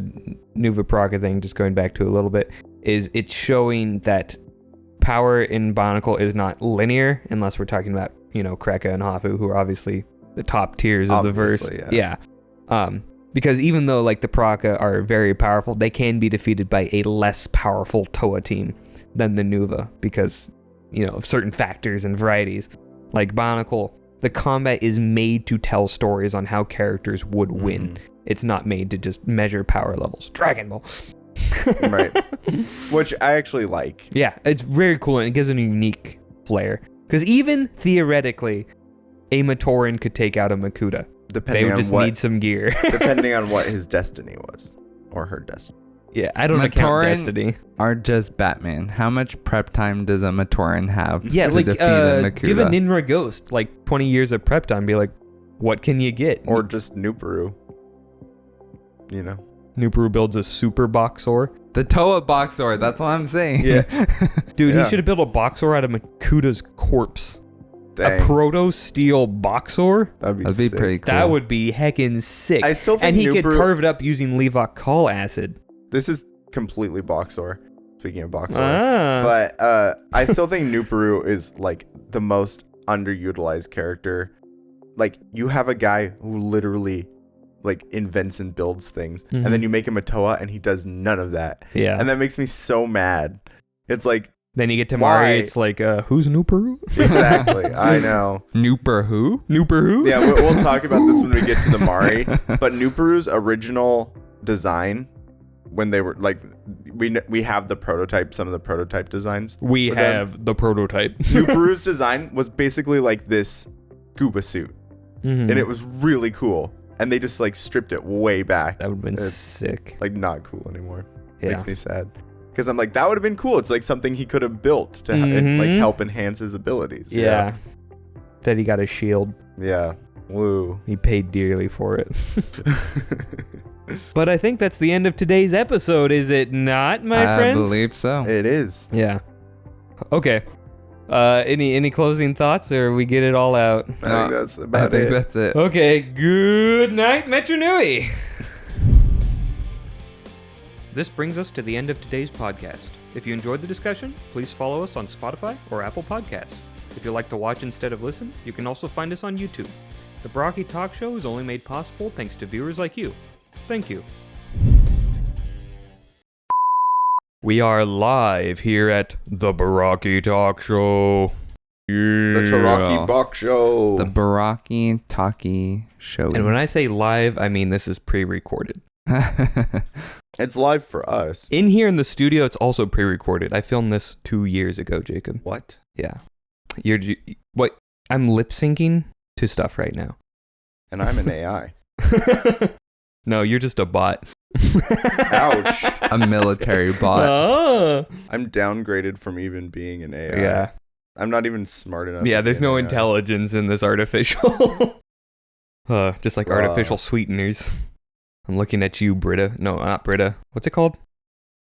Nuva Piraka thing, just going back to a little bit, is it's showing that power in Bionicle is not linear, unless we're talking about, Kreka and Hafu, who are obviously the top tiers of the verse. Obviously, Yeah. Because even though like the Piraka are very powerful, they can be defeated by a less powerful Toa team than the Nuva because, of certain factors and varieties. Like Bionicle, the combat is made to tell stories on how characters would win. It's not made to just measure power levels. Dragon Ball. Right. Which I actually like. Yeah, it's very cool and it gives it a unique flair. Because even theoretically, a Matoran could take out a Makuta. Depending They would on just what, need some gear. depending on what his destiny was or her destiny. Yeah, I don't account Matoran Destiny. Are just Batman. How much prep time does a Matoran have Yeah, to like defeat a Makuta? give a Ninra Ghost like 20 years of prep time. Be like, what can you get? Or just Nuperu. Nuperu builds a super Boxor. The Toa Boxor, that's what I'm saying. Yeah. Dude, Yeah. he should have built a Boxor out of Makuta's corpse. Dang. A proto steel Boxor? That'd be, That'd be sick. pretty cool. That would be heckin' sick. I still think and he could Nuperu- carve it up using Levoc Call acid. This is completely Boxor. Speaking of Boxor. Ah. But I still think Nuperu is like the most underutilized character. Like you have a guy who literally like invents and builds things, and then you make him a Toa and he does none of that. Yeah. And that makes me so mad. It's like Then you get to Why? Mari, it's like, who's Nooperu? Exactly. I know. Nooper who? Nooperu? Yeah, we'll talk about this when we get to the Mari. But Nooperu's original design, when they were like, we have the prototype, some of the prototype designs. We have the prototype. Nooperu's design was basically like this scuba suit. Mhm. And it was really cool. And they just like stripped it way back. That would have been It's, sick. Like not cool anymore. Yeah. Makes me sad. Because I'm like, that would have been cool. It's like something he could have built to like help enhance his abilities. Yeah. Said he got a shield. Yeah. Woo. He paid dearly for it. But I think that's the end of today's episode, is it not, my friends? I believe so. It is. Yeah. Okay. Any closing thoughts, or we get it all out? I think that's about I think it. that's it. Okay. Good night, Metro Nui. This brings us to the end of today's podcast. If you enjoyed the discussion, please follow us on Spotify or Apple Podcasts. If you like to watch instead of listen, you can also find us on YouTube. The Barraki Talk Show is only made possible thanks to viewers like you. Thank you. We are live here at the Barraki Talk Show. The Taraki Bok Show. The Barraki Taki Show. And when I say live, I mean this is pre-recorded. It's live for us. In here in the studio, it's also pre-recorded. I filmed this 2 years ago, Jacob. What? Yeah. What? I'm lip syncing to stuff right now. And I'm an AI. No, you're just a bot. Ouch. A military bot. Oh. I'm downgraded from even being an AI. Yeah. I'm not even smart enough. Yeah, to there's be an no AI. intelligence in this artificial. Just like Bruh. artificial sweeteners. I'm looking at you, Britta. No, not Britta. What's it called?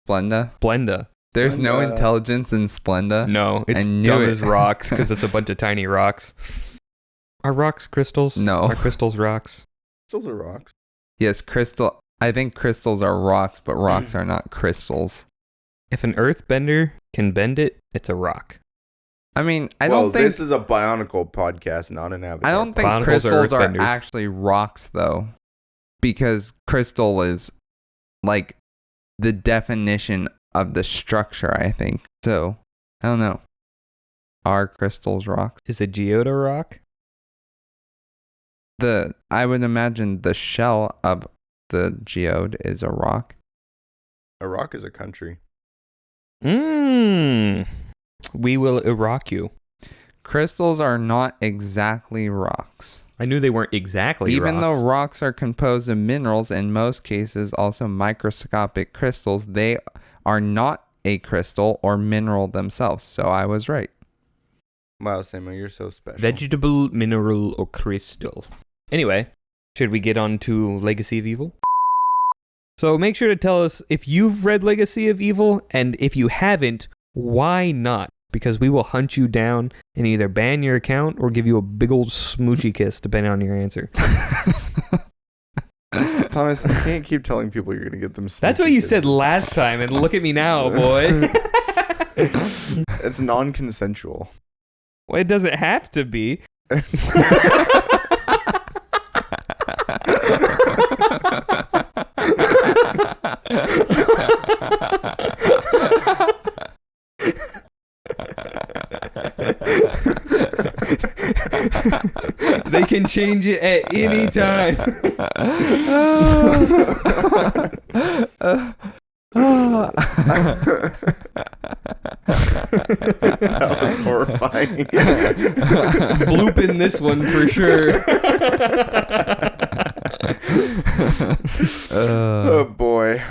Splenda. Blenda. There's no Splenda. intelligence in Splenda. No, it's I knew dumb it. as rocks because it's a bunch of tiny rocks. Are rocks crystals? No. Are crystals rocks? Crystals are rocks. Yes, crystal. I think crystals are rocks, but rocks are not crystals. If an earthbender can bend it, it's a rock. I mean, I Well, don't think this is a Bionicle podcast, not an Avatar. I don't think Bionicles are crystals are earthbenders. actually rocks though, because crystal is like the definition of the structure. I think so. I don't know. Are crystals rocks? Is a geode a rock? I would imagine the shell of the geode is a rock. A rock is a country. We will rock you. Crystals are not exactly rocks. I knew they weren't exactly Even rocks. though rocks are composed of minerals, in most cases also microscopic crystals, they are not a crystal or mineral themselves. So I was right. Wow, Samuel, you're so special. Vegetable, mineral, or crystal. Anyway, should we get on to Legacy of Evil? So make sure to tell us if you've read Legacy of Evil, and if you haven't, why not? Because we will hunt you down and either ban your account or give you a big old smoochy kiss, depending on your answer. Thomas, you can't keep telling people you're going to get them That's what you said last time, and look at me now, boy. It's non-consensual. Well, it doesn't have to be. They can change it at any time. That was horrifying. Blooping this one for sure. Oh boy.